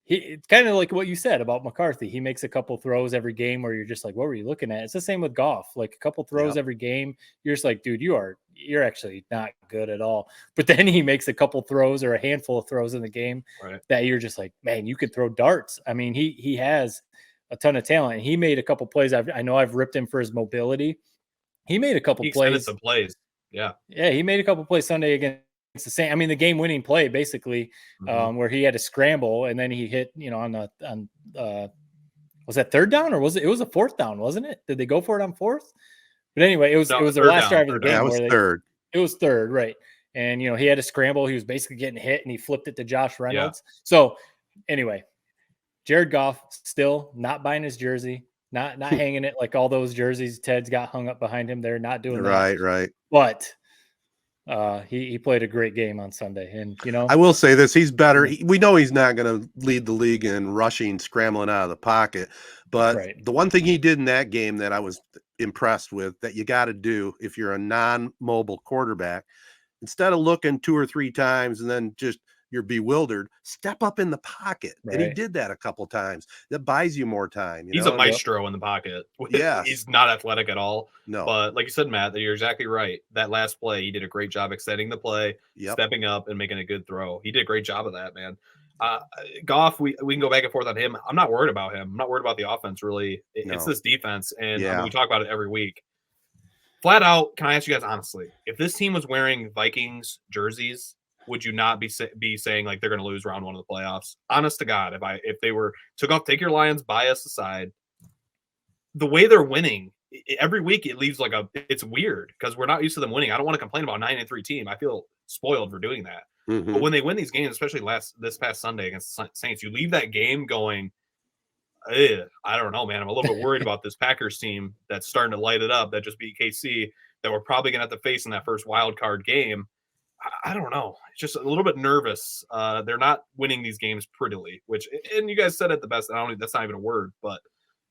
it's kind of like what you said about McCarthy. He makes a couple throws every game where you're just like, what were you looking at? It's the same with Goff. Like a couple throws every game. You're just like, dude, you're actually not good at all. But then he makes a couple throws or a handful of throws in the game that you're just like, man, you could throw darts. I mean, he has a ton of talent. He made a couple plays. I know I've ripped him for his mobility. He made a couple plays. Some plays. Yeah, he made a couple plays Sunday against the Saints. I mean, the game-winning play basically, where he had to scramble and then he hit, was that third down or was it? It was a fourth down, wasn't it? Did they go for it on fourth? But anyway, it was the last drive of the game. Yeah, it was third. It was third, right? And he had to scramble. He was basically getting hit, and he flipped it to Josh Reynolds. Yeah. So anyway, Jared Goff still not buying his jersey. Not hanging it like all those jerseys Ted's got hung up behind him. They're not doing that. Right. But he played a great game on Sunday. And, I will say this. He's better. We know he's not going to lead the league in rushing, scrambling out of the pocket. But the one thing he did in that game that I was impressed with that you got to do if you're a non-mobile quarterback, instead of looking 2 or 3 times and then just you're bewildered, step up in the pocket. And he did that a couple times. That buys you more time. He's a maestro in the pocket. Yeah. He's not athletic at all. No. But like you said, Matt, you're exactly right. That last play, he did a great job extending the play, stepping up and making a good throw. He did a great job of that, man. Goff, we can go back and forth on him. I'm not worried about him. I'm not worried about the offense, really. It's No. this defense, and I Yeah. mean, we talk about it every week. Flat out, can I ask you guys honestly, if this team was wearing Vikings jerseys, would you not be saying like they're going to lose round 1 of the playoffs? Honest to God, if they were take your Lions bias aside, the way they're winning every week, it leaves it's weird because we're not used to them winning. I don't want to complain about 9-3 team. I feel spoiled for doing that. Mhm. But when they win these games, especially this past Sunday against the Saints, you leave that game going, I don't know, man. I'm a little bit worried about this Packers team that's starting to light it up, that just beat KC, that we're probably going to have to face in that first wild card game. I don't know. It's just a little bit nervous. They're not winning these games prettily, and you guys said it the best. That's not even a word, but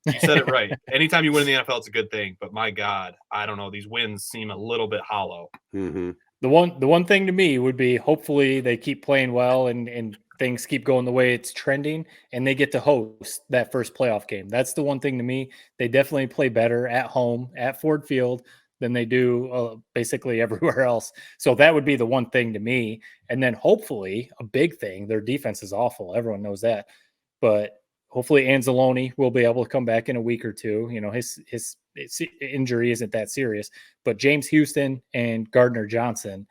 you said it right. Anytime you win in the NFL, it's a good thing. But my God, I don't know. These wins seem a little bit hollow. Mm-hmm. The one thing to me would be hopefully they keep playing well and things keep going the way it's trending and they get to host that first playoff game. That's the one thing to me. They definitely play better at home at Ford Field than they do basically everywhere else. So that would be the one thing to me. And then hopefully a big thing, their defense is awful. Everyone knows that. But hopefully Anzalone will be able to come back in a week or two. You know, his injury isn't that serious, but James Houston and Gardner Johnson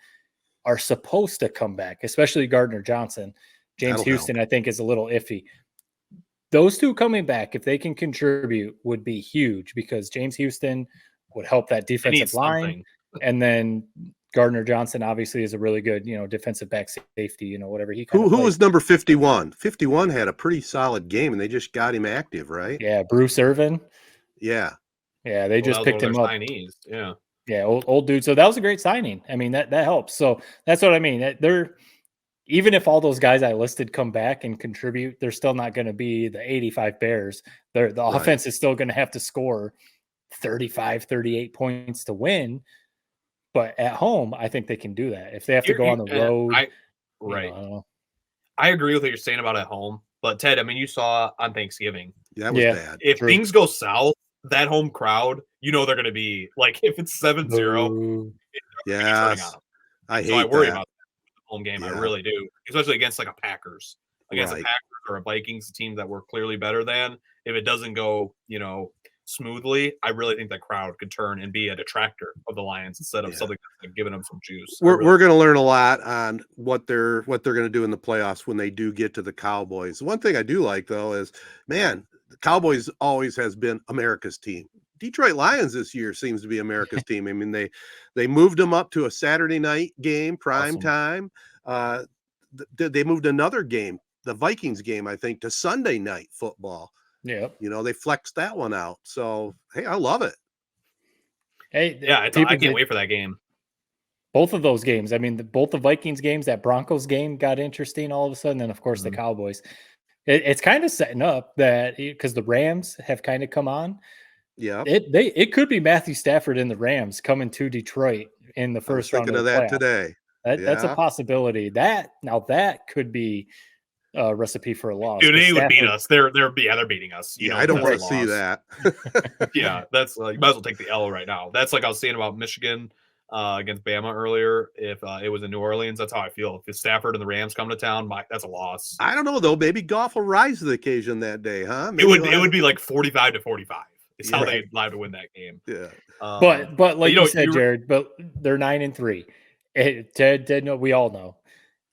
are supposed to come back, especially Gardner Johnson. James That'll Houston, help. I think, is a little iffy. Those two coming back, if they can contribute, would be huge because James Houston would help that defensive line. And then Gardner Johnson obviously is a really good, defensive back safety, whatever he Who was number 51? 51 had a pretty solid game, and they just got him active, right? Yeah, Bruce Irvin. Yeah. Yeah, they just picked him up. Signees. Yeah. Yeah, old dude. So that was a great signing. I mean, that helps. So that's what I mean. They're even if all those guys I listed come back and contribute, they're still not going to be the 85 Bears. The offense is still going to have to score 35, 38 points to win. But at home, I think they can do that. If they have to go on the road. I agree with what you're saying about at home. But Ted, I mean, you saw on Thanksgiving. That was bad. If things go south, that home crowd, they're going to be like, if it's 7-0, yeah, I worry about that home game. Yeah. I really do, especially against like a Packers, a Packers or a Vikings team that we're clearly better than. If it doesn't go, smoothly, I really think that crowd could turn and be a detractor of the Lions instead of something that's giving them some juice. We're going to learn a lot on what they're going to do in the playoffs when they do get to the Cowboys. One thing I do like though is, man, the Cowboys always has been America's team. Detroit Lions this year seems to be America's team. I mean, they moved them up to a Saturday night game, prime time. They moved another game, the Vikings game, I think, to Sunday night football. Yeah. They flexed that one out. So, hey, I love it. Hey, yeah, I can't wait for that game. Both of those games. I mean, both the Vikings games, that Broncos game got interesting all of a sudden. And of course, the Cowboys. It's kind of setting up that because the Rams have kind of come on. Yeah. It could be Matthew Stafford and the Rams coming to Detroit in the first round of the that playoffs. Today. That's a possibility. That could be a recipe for a loss. Dude, they would beat us. They're beating us. I don't want to see that. Yeah, that's like, you might as well take the L right now. That's like I was saying about Michigan against Bama earlier. If it was in New Orleans, that's how I feel. If Stafford and the Rams come to town, that's a loss. I don't know though. Maybe Goff will rise to the occasion that day, huh? Maybe it would be like 45-45. It's how they live to win that game. Yeah. But like you said, Jared, but they're 9-3. Ted, no, we all know.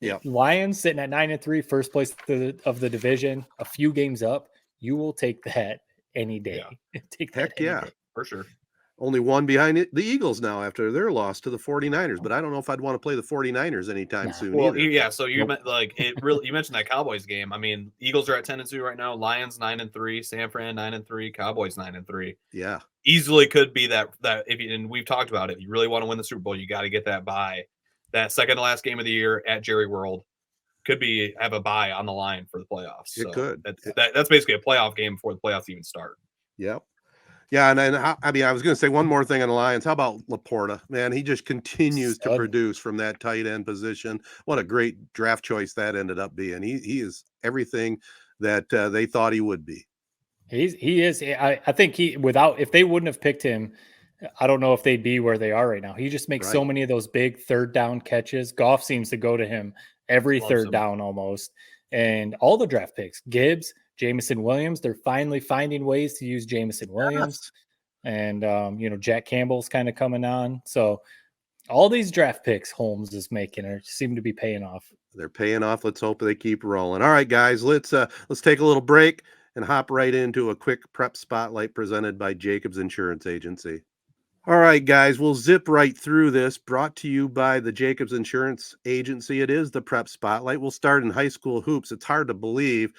Yeah. Lions sitting at 9-3, first place of the division, a few games up. You will take that any day. Yeah. Take that any day. For sure. Only one behind the Eagles now after their loss to the 49ers, but I don't know if I'd want to play the 49ers anytime soon. Well, either. So you meant you mentioned that Cowboys game. I mean, Eagles are at 10-2 right now, Lions 9-3, San Fran 9-3, Cowboys 9-3. Yeah. Easily could be that and we've talked about it. If you really want to win the Super Bowl, you got to get that bye. That second to last game of the year at Jerry World could have a bye on the line for the playoffs. It could. That's basically a playoff game before the playoffs even start. Yep. Yeah, and I was going to say one more thing on the Lions. How about Laporta? Man, he just continues to produce from that tight end position. What a great draft choice that ended up being. He is everything that they thought he would be. He is. I think if they wouldn't have picked him, I don't know if they'd be where they are right now. He just makes so many of those big third down catches. Goff seems to go to him every third down almost. and all the draft picks, Gibbs, Jamison Williams, they're finally finding ways to use Jamison Williams. And, Jack Campbell's kind of coming on. So all these draft picks Holmes is making seem to be paying off. They're paying off. Let's hope they keep rolling. All right, guys, let's take a little break and hop right into a quick prep spotlight presented by Jacobs Insurance Agency. All right, guys, we'll zip right through this, brought to you by the Jacobs Insurance Agency. It is the prep spotlight. We'll start in high school hoops. It's hard to believe.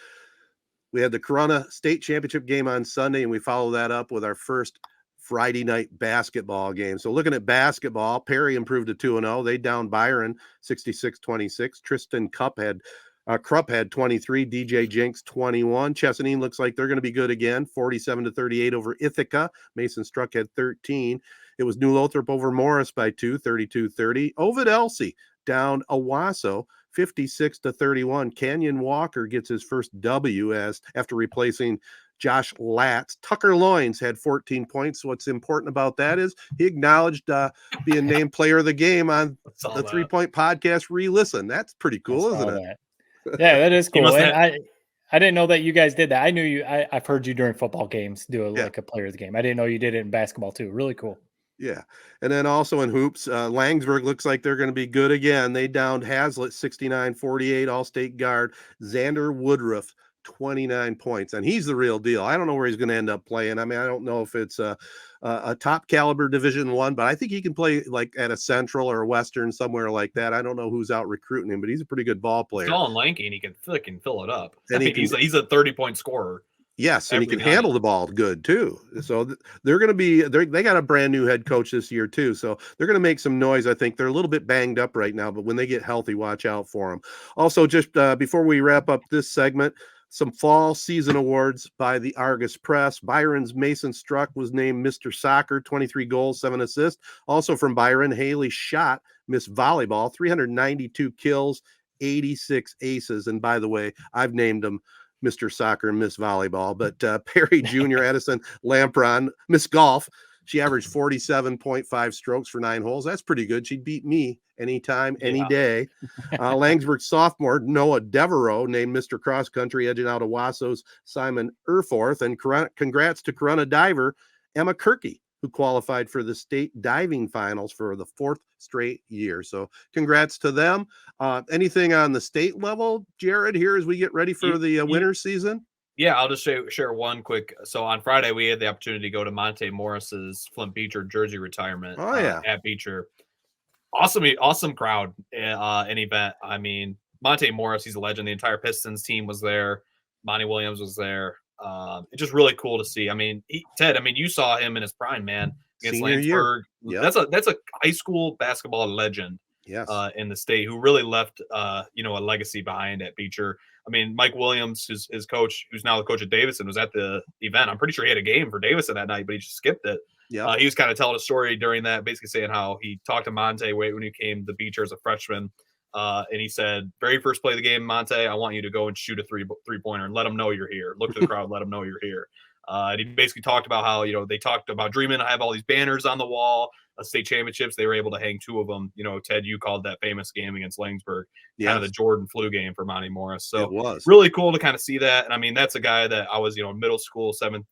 We had the Corona State Championship game on Sunday, and we follow that up with our first Friday night basketball game. So looking at basketball, Perry improved to 2-0. They downed Byron 66-26. Tristan Krupp had 23. DJ Jenks 21. Chesaning looks like they're going to be good again. 47-38 over Ithaca. Mason Struck had 13. It was New Lothrop over Morris by 2, 32-30. Ovid Elsie down Owasso 56-31. Canyon Walker gets his first W after replacing Josh Latz. Tucker Loins had 14 points. What's important about that is he acknowledged being named player of the game on the 3 Point Podcast re-listen. That's pretty cool, isn't it? Yeah, that is cool. I didn't know that you guys did that. I knew I've heard you during football games do like a player of the game. I didn't know you did it in basketball too. Really cool. Yeah. And then also in hoops, Langsburg looks like they're going to be good again. They downed Hazlitt 69-48, all-state guard Xander Woodruff 29 points, and he's the real deal. I don't know where he's going to end up playing. I mean, I don't know if it's a top caliber Division I, but I think he can play like at a Central or a Western, somewhere like that. I don't know who's out recruiting him, but he's a pretty good ball player. Tall and lanky, and he can fill it up. And he's a 30-point scorer. Yes, and he can handle the ball good too. So they're going to be they got a brand new head coach this year too. So they're going to make some noise. I think they're a little bit banged up right now, but when they get healthy, watch out for them. Also, just before we wrap up this segment, some fall season awards by the Argus Press. Byron's Mason Struck was named Mr. Soccer, 23 goals, 7 assists. Also from Byron, Haley Schott, Miss Volleyball, 392 kills, 86 aces. And by the way, I've named them Mr. Soccer and Miss Volleyball. But Perry Jr., Edison Lampron, Miss Golf, she averaged 47.5 strokes for 9 holes. That's pretty good. She'd beat me anytime, any day. Langsburg sophomore Noah Devereaux named Mr. Cross Country, edging out Owasso's Simon Erforth. And congrats to Corunna diver Emma Kirky, who qualified for the state diving finals for the 4th straight year. So congrats to them. Anything on the state level, Jared, here as we get ready for the winter season? Yeah, I'll just share one quick. So on Friday, we had the opportunity to go to Monte Morris's Flint Beecher jersey retirement at Beecher. Awesome crowd an event. I mean, Monte Morris, he's a legend. The entire Pistons team was there. Monty Williams was there. It's just really cool to see. I mean, Ted, you saw him in his prime, man, against Langsburg. Yep. That's a high school basketball legend. Yes. In the state, who really left a legacy behind at Beecher. I mean, Mike Williams, his coach, who's now the coach at Davidson, was at the event. I'm pretty sure he had a game for Davidson that night, but he just skipped it. Yeah. He was kind of telling a story during that, basically saying how he talked to Monte when he came to Beecher as a freshman. And he said, very first play of the game, Monte, I want you to go and shoot a three-pointer and let them know you're here. Look to the crowd, let them know you're here. And he basically talked about how, they talked about dreaming. I have all these banners on the wall, state championships. They were able to hang 2 of them. Ted, you called that famous game against Langsburg, kind of the Jordan flu game for Monty Morris. So it was really cool to kind of see that. And I mean, that's a guy that I was, middle school, 6th,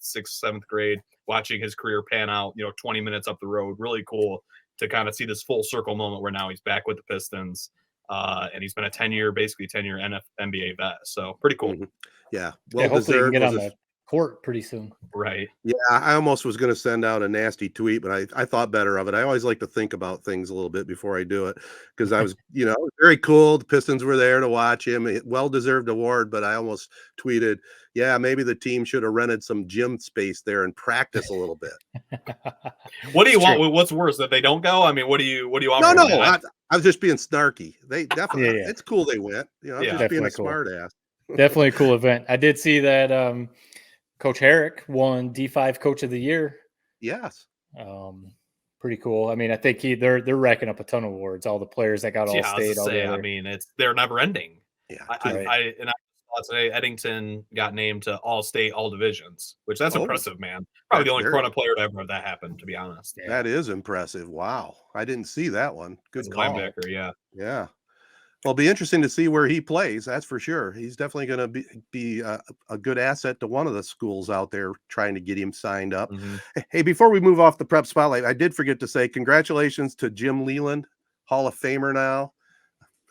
7th grade, watching his career pan out, 20 minutes up the road. Really cool to kind of see this full circle moment where now he's back with the Pistons. And he's been a 10-year NBA vet. So pretty cool. Mm-hmm. Yeah. Well, hopefully you can get on the court pretty soon. Right. Yeah. I almost was going to send out a nasty tweet, but I thought better of it. I always like to think about things a little bit before I do it, because I was, it was very cool. The Pistons were there to watch him. Well-deserved award, but I almost tweeted, yeah, maybe the team should have rented some gym space there and practice a little bit. What do you want? What's worse, that they don't go? I mean, what do you want? No. I was just being snarky. They definitely, it's cool they went. I'm just being a smart ass. Definitely a cool event. I did see that Coach Herrick won D5 Coach of the Year. Yes. Pretty cool. I mean, I think they're racking up a ton of awards. All the players that got all state. I mean, they're never ending. Yeah. I saw today Eddington got named to all state, all divisions, which that's impressive, man. Probably the only Corona player to ever have that happen, to be honest. Yeah. That is impressive. Wow. I didn't see that one. Good call. Linebacker, yeah. Yeah. Well, it'll be interesting to see where he plays. That's for sure. He's definitely going to be a good asset to one of the schools out there trying to get him signed up. Hey, before we move off the prep spotlight, I did forget to say congratulations to Jim Leland, Hall of Famer now.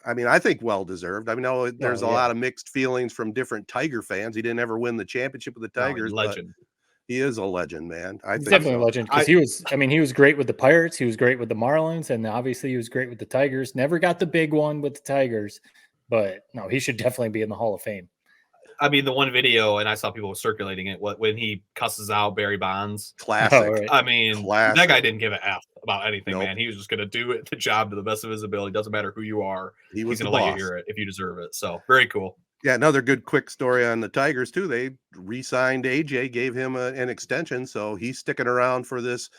I mean, I think well-deserved. I mean, there's a lot of mixed feelings from different Tiger fans. He didn't ever win the championship with the Tigers, legend. He is a legend, man. I He's think definitely so. a legend because he was great with the Pirates. He was great with the Marlins, and obviously he was great with the Tigers. Never got the big one with the Tigers, but no, he should definitely be in the Hall of Fame. I mean, the one video, and I saw people circulating it, when he cusses out Barry Bonds. Classic. Oh, right. I mean, Classic. that guy didn't give a F about anything, Nope. man. He was just going to do the job to the best of his ability. Doesn't matter who you are. He was He's the going to let you boss. hear it if you deserve it. So, very cool. Yeah, another good quick story on the Tigers too. They re-signed AJ, gave him an extension, so he's sticking around for this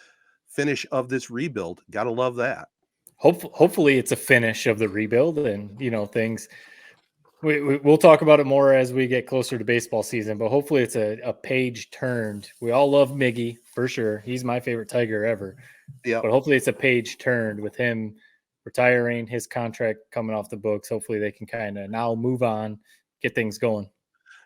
finish of this rebuild. Gotta love that. Hopefully it's a finish of the rebuild, and things. We'll talk about it more as we get closer to baseball season, but hopefully it's a page turned. We all love Miggy for sure. He's my favorite Tiger ever. Yeah, But hopefully it's a page turned with him retiring, his contract coming off the books. Hopefully they can kind of now move on, get things going.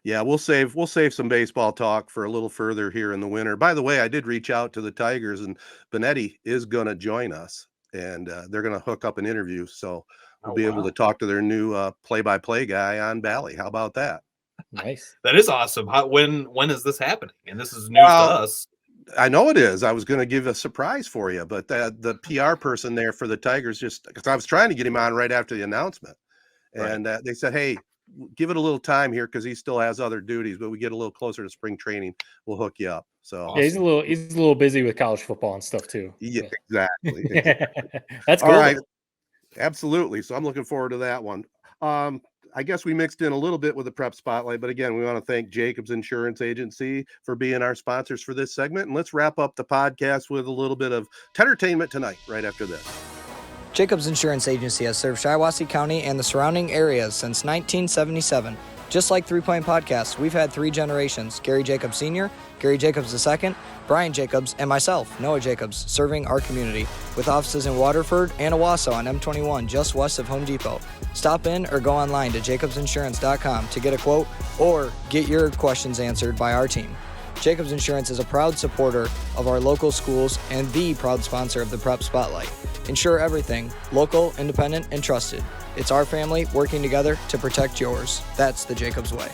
yeah. We'll save some baseball talk for a little further here in the winter. By the way, I did reach out to the Tigers, and Benetti is going to join us, and they're going to hook up an interview. So we'll be able to talk to their new play-by-play guy on Bally. How about that? Nice. That is awesome. When is this happening? And this is news to us. I know it is. I was going to give a surprise for you, but the PR person there for the Tigers, just because I was trying to get him on right after the announcement, and they said, "Hey, give it a little time here because he still has other duties. But we get a little closer to spring training, we'll hook you up." So Yeah, he's a little busy with college football and stuff too. yeah, exactly. That's cool. All right, absolutely. So I'm looking forward to that one. I guess we mixed in a little bit with the prep spotlight, but again, we want to thank Jacobs Insurance Agency for being our sponsors for this segment. And let's wrap up the podcast with a little bit of Tedertainment Tonight right after this. Jacobs Insurance Agency has served Shiawassee County and the surrounding areas since 1977. Just like 3 Point Podcast, we've had 3 generations: Gary Jacobs Sr., Gary Jacobs II, Brian Jacobs, and myself, Noah Jacobs, serving our community with offices in Waterford and Owasso on M21, just west of Home Depot. Stop in or go online to jacobsinsurance.com to get a quote or get your questions answered by our team. Jacobs Insurance is a proud supporter of our local schools and the proud sponsor of the Prep Spotlight. Insure everything, local, independent, and trusted. It's our family working together to protect yours. That's the Jacobs way.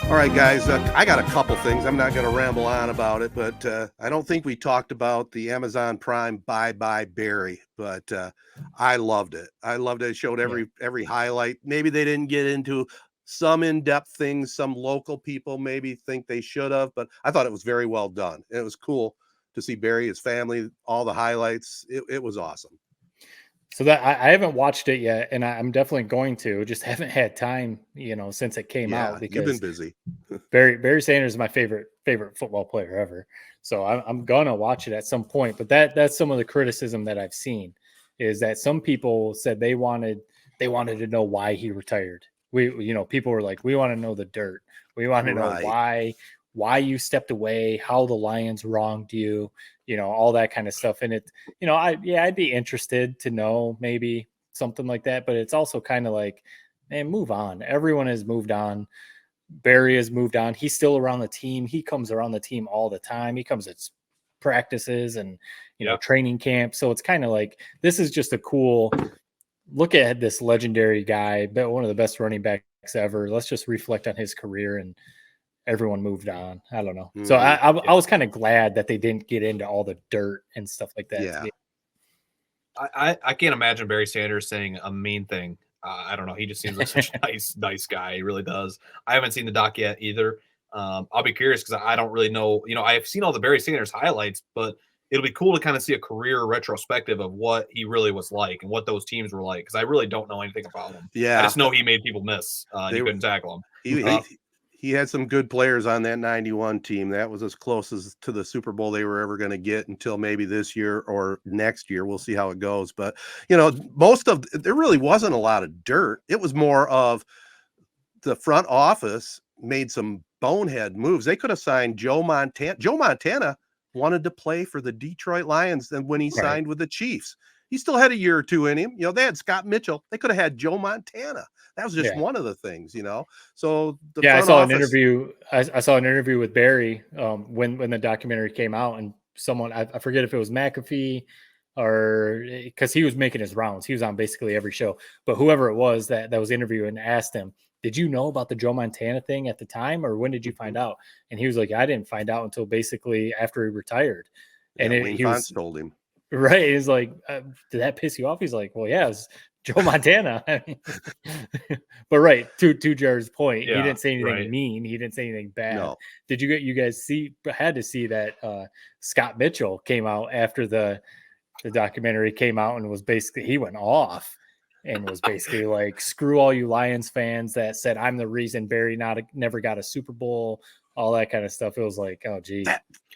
All right, guys, I got a couple things. I'm not going to ramble on about it, but I don't think we talked about the Amazon Prime Bye Bye Barry, but I loved it. I loved it. It showed every highlight. Maybe they didn't get into some in-depth things some local people maybe think they should have, but I thought it was very well done. And it was cool to see Barry, his family, all the highlights. It was awesome. So that I haven't watched it yet, and I'm definitely going to. Just haven't had time, since it came out. Because you've been busy. Barry Sanders is my favorite football player ever. So I'm gonna watch it at some point. But that's some of the criticism that I've seen is that some people said they wanted to know why he retired. People were like, we want to know the dirt. We want to know why you stepped away, how the Lions wronged you, all that kind of stuff. And I'd be interested to know maybe something like that, but it's also kind of like, man, move on. Everyone has moved on. Barry has moved on. He's still around the team. He comes around the team all the time. He comes at practices and, training camp. So it's kind of like, this is just a cool look at this legendary guy, but one of the best running backs ever. Let's just reflect on his career, and everyone moved on. I don't know. So I was kind of glad that they didn't get into all the dirt and stuff like that. Yeah. I can't imagine Barry Sanders saying a mean thing. I don't know. He just seems like such a nice guy. He really does. I haven't seen the doc yet either. I'll be curious because I don't really know. I've seen all the Barry Sanders highlights, but it'll be cool to kind of see a career retrospective of what he really was like and what those teams were like, because I really don't know anything about him. I just know he made people miss. He couldn't tackle him. He had some good players on that 91 team. That was as close as to the Super Bowl they were ever going to get until maybe this year or next year. We'll see how it goes. But, there really wasn't a lot of dirt. It was more of the front office made some bonehead moves. They could have signed Joe Montana. Joe Montana wanted to play for the Detroit Lions than when he signed with the Chiefs. He still had a year or two in him. You know, they had Scott Mitchell. They could have had Joe Montana. That was just one of the things, you know. So I saw an interview. I saw an interview with Barry when the documentary came out, and someone, I forget if it was McAfee or because he was making his rounds. He was on basically every show, but whoever it was that was interviewing asked him, did you know about the Joe Montana thing at the time, or when did you find out? And he was like, I didn't find out until basically after he retired. And Wayne Fonts told him. Right. He's like, did that piss you off? He's like, well, yeah, it's Joe Montana. But right, to Jared's point, he didn't say anything mean. He didn't say anything bad. No. Did you guys had to see that Scott Mitchell came out after the documentary came out and was basically, he went off and was basically like, screw all you Lions fans that said I'm the reason Barry never got a Super Bowl, all that kind of stuff. It was like, oh gee.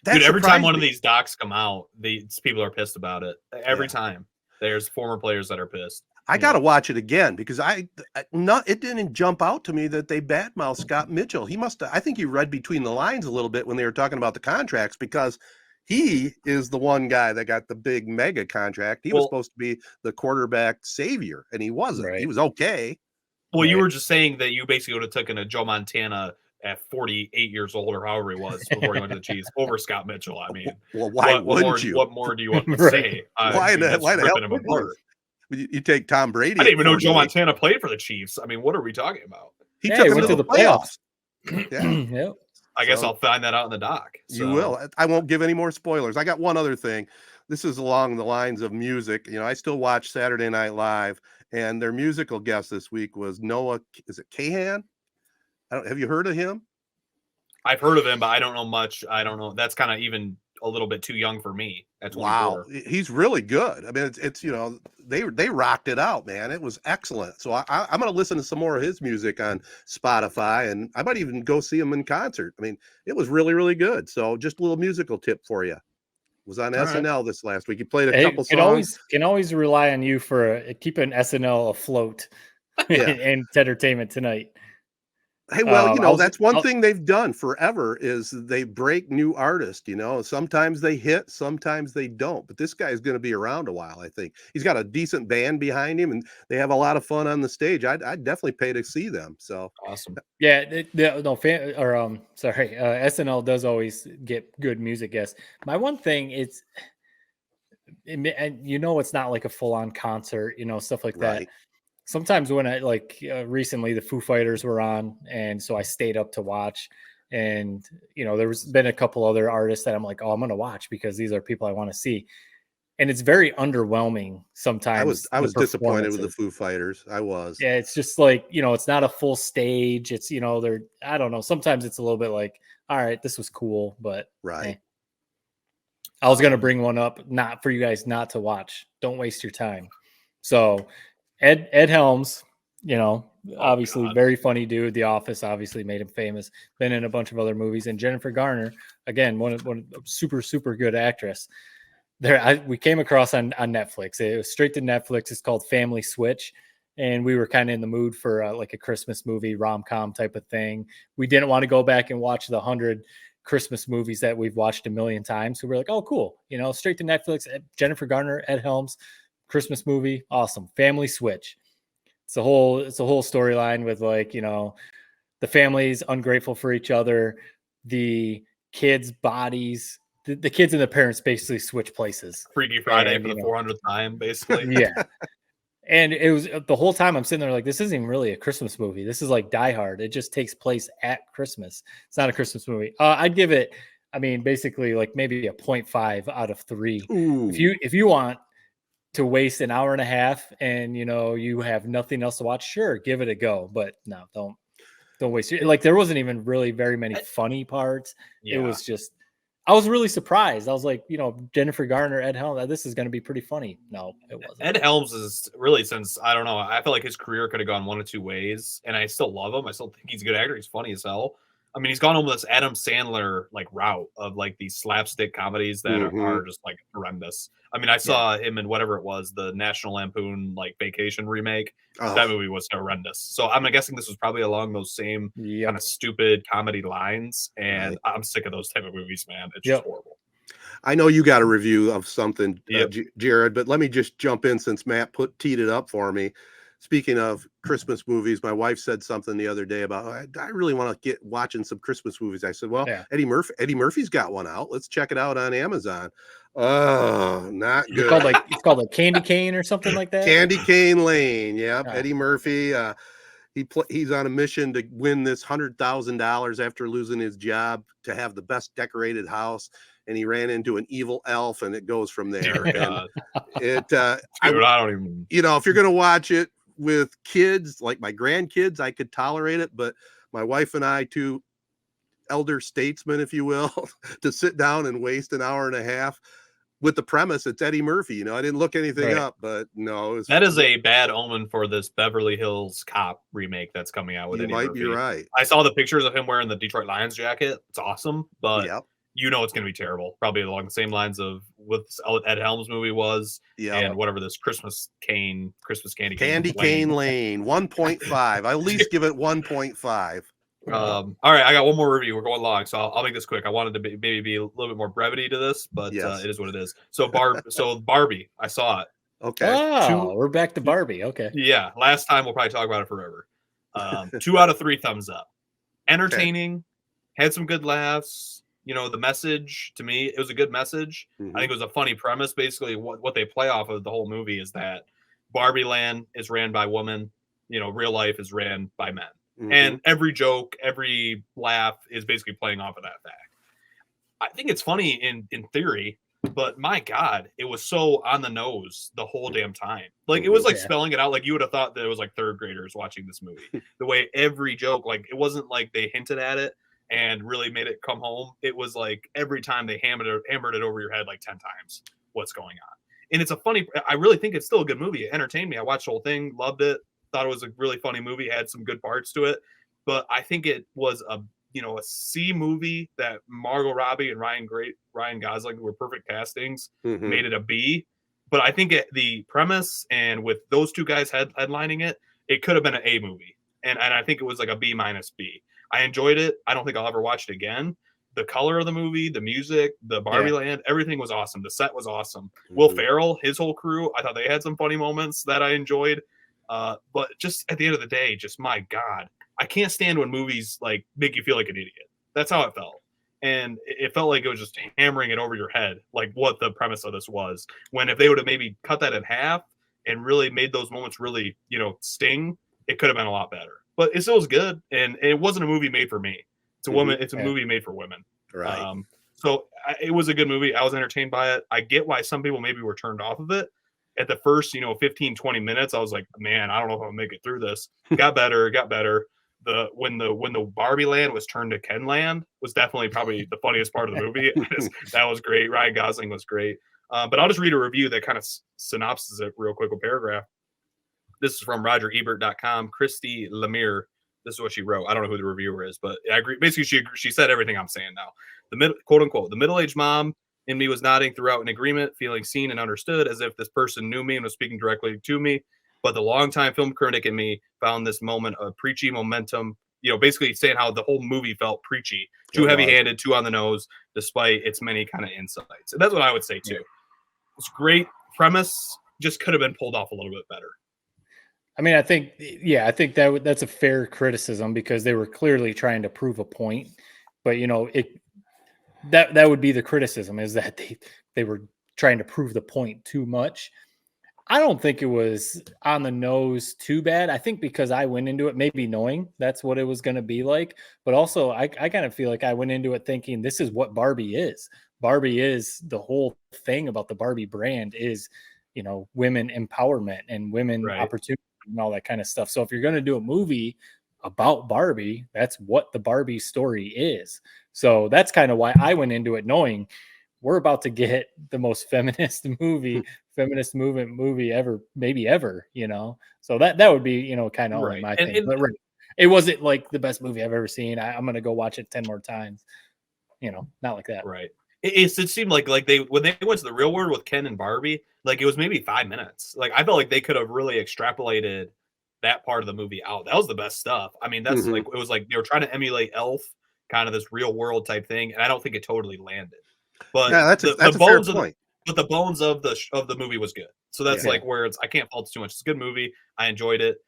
Dude, every time one of these docs come out, these people are pissed about it. Every time there's former players that are pissed. I got to watch it again because it didn't jump out to me that they badmouthed Scott Mitchell. I think he read between the lines a little bit when they were talking about the contracts, because he is the one guy that got the big mega contract. He was supposed to be the quarterback savior, and he wasn't. Right. He was okay. Well, you were just saying that you basically would have taken a Joe Montana at 48 years old or however he was before he went to the Chiefs over Scott Mitchell. I mean, well, why wouldn't you? What more do you want to say? Why the hell would you take Tom Brady? I didn't even know Joe Montana played for the Chiefs. I mean, what are we talking about? He took him to the playoffs. Yep. I guess I'll find that out in the doc. So. You will. I won't give any more spoilers. I got one other thing. This is along the lines of music. You know, I still watch Saturday Night Live, and their musical guest this week was Noah. Is it Kahan? Have you heard of him? I've heard of him, but I don't know much. I don't know. That's kind of even a little bit too young for me. At 24. Wow, he's really good. I mean, it's you know, they rocked it out, man. It was excellent. So I'm going to listen to some more of his music on Spotify, and I might even go see him in concert. I mean, it was really, really good. So just a little musical tip for you. Was on SNL this last week. He played a couple songs. Can always rely on you for keeping SNL afloat in Tedertainment Tonight. Hey, well, you know, that's one thing they've done forever is they break new artists, you know. Sometimes they hit, sometimes they don't. But this guy is going to be around a while, I think. He's got a decent band behind him, and they have a lot of fun on the stage. I'd definitely pay to see them. So awesome. Yeah, SNL does always get good music guests. My one thing is, and you know, it's not like a full-on concert, you know, stuff like that. Sometimes when I recently the Foo Fighters were on, and so I stayed up to watch, and you know, there's been a couple other artists that I'm like, oh, I'm going to watch because these are people I want to see. And it's very underwhelming sometimes. I was disappointed with the Foo Fighters. I was. Yeah, it's just like, you know, it's not a full stage. It's, you know, I don't know. Sometimes it's a little bit like, all right, this was cool, but I was going to bring one up, not for you guys not to watch. Don't waste your time. So Ed Helms, you know, obviously very funny dude. The Office obviously made him famous. Been in a bunch of other movies. And Jennifer Garner, again, one super, super good actress. We came across on Netflix. It was straight to Netflix. It's called Family Switch. And we were kind of in the mood for like a Christmas movie, rom-com type of thing. We didn't want to go back and watch the 100 Christmas movies that we've watched a million times. So we're like, oh, cool. You know, straight to Netflix. Jennifer Garner, Ed Helms, Christmas movie. Awesome. Family Switch. It's a whole storyline with, like, you know, the family's ungrateful for each other. The kids' bodies, the kids and the parents basically switch places. Freaky Friday for the 400th time, basically. Yeah. And it was the whole time I'm sitting there like, this isn't even really a Christmas movie. This is like Die Hard. It just takes place at Christmas. It's not a Christmas movie. I'd give it, I mean, basically like maybe a 0.5 out of 3. Ooh. If you want to waste an hour and a half and, you know, you have nothing else to watch, sure, give it a go. But no, don't waste it. Like, there wasn't even really very many funny parts. Yeah. It was just, I was really surprised. I was like, you know, Jennifer Garner, Ed Helms, this is going to be pretty funny. No, it wasn't. Ed Helms is really, since, I don't know, I feel like his career could have gone one of two ways, and I still love him. I still think he's a good actor. He's funny as hell. I mean, he's gone on this Adam Sandler like route of like these slapstick comedies that are just like horrendous. I mean, I saw him in whatever it was, the National Lampoon like Vacation remake. Oh. That movie was horrendous. So I'm guessing this was probably along those same kind of stupid comedy lines. And I'm sick of those type of movies, man. It's just horrible. I know you got a review of something, Yep. Jared, but let me just jump in since Matt teed it up for me. Speaking of Christmas movies, my wife said something the other day about I really want to get watching some Christmas movies. I said, well, Yeah. Eddie Murphy's got one out. Let's check it out on Amazon. Oh, not It's good. called like Candy Cane or something like that. Candy Cane Lane. Yep. Oh. Eddie Murphy. He's on a mission to win this $100,000 after losing his job to have the best decorated house, and he ran into an evil elf, and it goes from there. And Dude, I don't even. if you're gonna watch it with kids, like my grandkids, I could tolerate it, but my wife and I, two elder statesmen, if you will, to sit down and waste an hour and a half with the premise, it's Eddie Murphy. I didn't look anything up, but no, that is a bad omen for this Beverly Hills Cop remake that's coming out with you Eddie might Murphy. be right. I saw the pictures of him wearing the Detroit Lions jacket. It's awesome, but Yep. it's going to be terrible. Probably along the same lines of what Ed Helms movie was, and whatever this Candy Cane Lane 1.5. I'll at least give it 1.5. All right, I got one more review. We're going long, so I'll make this quick. I wanted to maybe be a little bit more brevity to this, but it is what it is. So Barbie, I saw it. Okay. Oh, we're back to Barbie. Okay. Yeah, last time we'll probably talk about it forever. 2 out of 3 thumbs up. Entertaining, had some good laughs. The message, to me, it was a good message. Mm-hmm. I think it was a funny premise. Basically, what they play off of the whole movie is that Barbie Land is ran by women. Real life is ran by men. Mm-hmm. And every joke, every laugh is basically playing off of that fact. I think it's funny in theory, but my God, it was so on the nose the whole damn time. Like, it was like spelling it out. Like, you would have thought that it was like third graders watching this movie. The way every joke, like, it wasn't like they hinted at it and really made it come home. It was like every time they hammered it over your head like 10 times what's going on. And it's I really think it's still a good movie. It entertained me. I watched the whole thing, loved it. Thought it was a really funny movie, had some good parts to it, but I think it was a C movie that Margot Robbie and Ryan Gosling were perfect castings, made it a B. But I think the premise and with those two guys headlining it could have been an A movie, and I think it was like a B minus B. I enjoyed it. I don't think I'll ever watch it again. The color of the movie, the music, the Barbie Land, everything was awesome. The set was awesome. Will Ferrell, his whole crew, I thought they had some funny moments that I enjoyed. But just at the end of the day, just my God, I can't stand when movies like make you feel like an idiot. That's how it felt. And it felt like it was just hammering it over your head, like what the premise of this was. When if they would have maybe cut that in half and really made those moments really, sting, it could have been a lot better. But it still was good. And it wasn't a movie made for me. It's a woman. It's a movie made for women. Right. So it was a good movie. I was entertained by it. I get why some people maybe were turned off of it. At the first, 15, 20 minutes, I was like, man, I don't know if I'll make it through this. Got better. When the Barbie Land was turned to Ken Land was definitely probably the funniest part of the movie. That was great. Ryan Gosling was great. But I'll just read a review that kind of synopsis it real quick, a paragraph. This is from RogerEbert.com. Christy Lemire. This is what she wrote. I don't know who the reviewer is, but I agree. Basically, she said everything I'm saying now. Quote unquote, the middle-aged mom in me was nodding throughout in agreement, feeling seen and understood as if this person knew me and was speaking directly to me. But the longtime film critic in me found this moment of preachy momentum, basically saying how the whole movie felt preachy, too heavy-handed, too on the nose, despite its many kind of insights. And that's what I would say, too. Yeah. It's great premise, just could have been pulled off a little bit better. I mean, I think that's a fair criticism because they were clearly trying to prove a point. But, that would be the criticism, is that they were trying to prove the point too much. I don't think it was on the nose too bad. I think because I went into it maybe knowing that's what it was going to be like, but also I kind of feel like I went into it thinking this is what Barbie is. Barbie is the whole thing about the Barbie brand is, women empowerment and women opportunity and all that kind of stuff. So if you're going to do a movie about Barbie, that's what the Barbie story is. So that's kind of why I went into it knowing we're about to get the most feminist movement movie ever, maybe ever, So that would be, kind of my thing. But it wasn't like the best movie I've ever seen. I'm going to go watch it 10 more times, not like that. Right. It seemed like when they went to the real world with Ken and Barbie, like it was maybe 5 minutes. Like I felt like they could have really extrapolated that part of the movie out. That was the best stuff. I mean, that's like, it was like they were trying to emulate Elf, kind of this real world type thing. And I don't think it totally landed. But Yeah, that's a fair point. But the bones of the movie was good. So that's Yeah. like where I can't fault it too much. It's a good movie. I enjoyed it.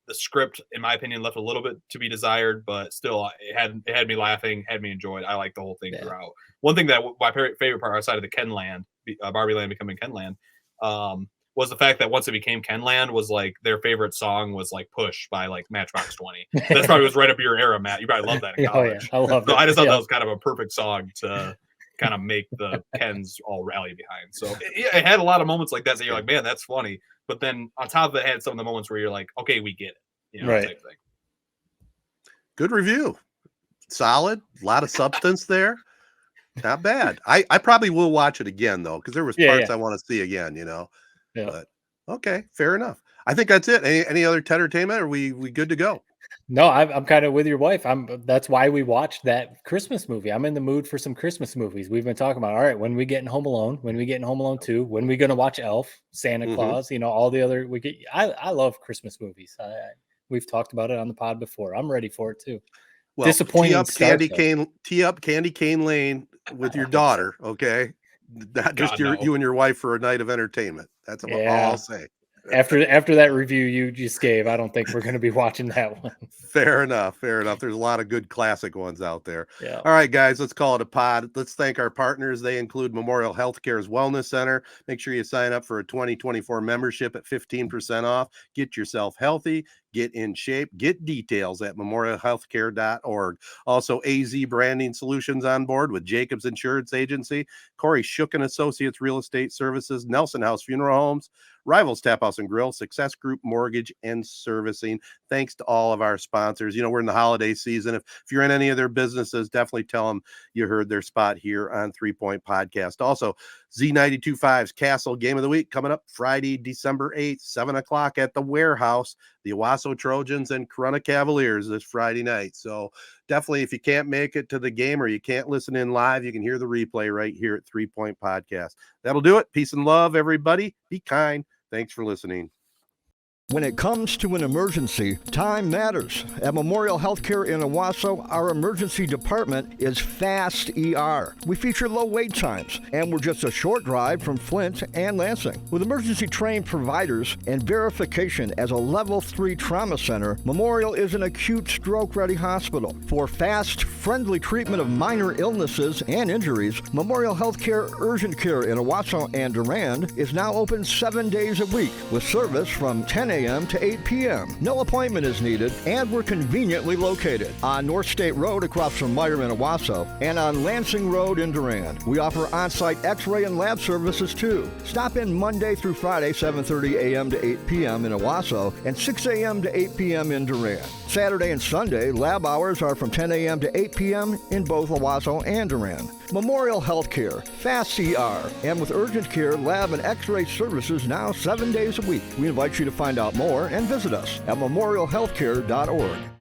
The script, in my opinion, left a little bit to be desired, but still, it had me laughing, had me enjoyed. I liked the whole thing throughout. One thing that my favorite part outside of the Kenland, Barbie Land becoming Kenland, was the fact that once it became Kenland, was like their favorite song was like "Push" by like Matchbox 20. That's probably was right up your era, Matt. You probably loved that in college. I love So it. I just thought that was kind of a perfect song to kind of make the Kens all rally behind. So it had a lot of moments like that. So you're like, man, that's funny. But then on top of it, had some of the moments where you're like, okay, we get it. Right. Type thing. Good review. Solid. A lot of substance there. Not bad. I probably will watch it again though, because there was parts I want to see again, Yeah. But okay, fair enough. I think that's it. Any other Tedertainment? Are we good to go? No, I'm kind of with your wife. That's why we watched that Christmas movie. I'm in the mood for some Christmas movies. We've been talking about, all right, when we getting Home Alone, when we getting Home Alone 2, when we gonna watch Elf, Santa Claus, all the other I love Christmas movies. We've talked about it on the pod before. I'm ready for it too. Well, disappointing. Tee up Candy Cane Lane with your daughter, okay? Not just you and your wife for a night of entertainment. That's all I'll say. After that review you just gave, I don't think we're going to be watching that one. Fair enough. There's a lot of good classic ones out there. Yeah. All right, guys, let's call it a pod. Let's thank our partners. They include Memorial Healthcare's Wellness Center. Make sure you sign up for a 2024 membership at 15% off. Get yourself healthy. Get in shape. Get details at memorialhealthcare.org. Also, AZee Branding Solutions on board with Jacobs Insurance Agency, Kori Shook & Associates Real Estate Services, Nelson House Funeral Homes, Rivals Taphouse and Grille, Success Group Mortgage and Servicing. Thanks to all of our sponsors. We're in the holiday season. If you're in any of their businesses, definitely tell them you heard their spot here on 3 Point Podcast. Also, Z92.5's Castle Game of the Week coming up Friday, December 8th, 7 o'clock at the Warehouse. The Owasso Trojans and Corunna Cavaliers this Friday night. So definitely, if you can't make it to the game or you can't listen in live, you can hear the replay right here at 3 Point Podcast. That'll do it. Peace and love, everybody. Be kind. Thanks for listening. When it comes to an emergency, time matters. At Memorial Healthcare in Owasso, our emergency department is Fast ER. We feature low wait times, and we're just a short drive from Flint and Lansing. With emergency-trained providers and verification as a Level 3 trauma center, Memorial is an acute stroke-ready hospital. For fast, friendly treatment of minor illnesses and injuries, Memorial Healthcare Urgent Care in Owasso and Durand is now open 7 days a week, with service from 10 a.m. to 8 p.m. No appointment is needed, and we're conveniently located on North State Road across from Meyerman, Owasso, and on Lansing Road in Durand. We offer on-site x-ray and lab services too. Stop in Monday through Friday, 7:30 a.m. to 8 p.m. in Owasso, and 6 a.m. to 8 p.m. in Durand. Saturday and Sunday, lab hours are from 10 a.m. to 8 p.m. in both Owasso and Durand. Memorial Healthcare, Fast ER, and with urgent care, lab, and x-ray services now 7 days a week. We invite you to find out more and visit us at memorialhealthcare.org.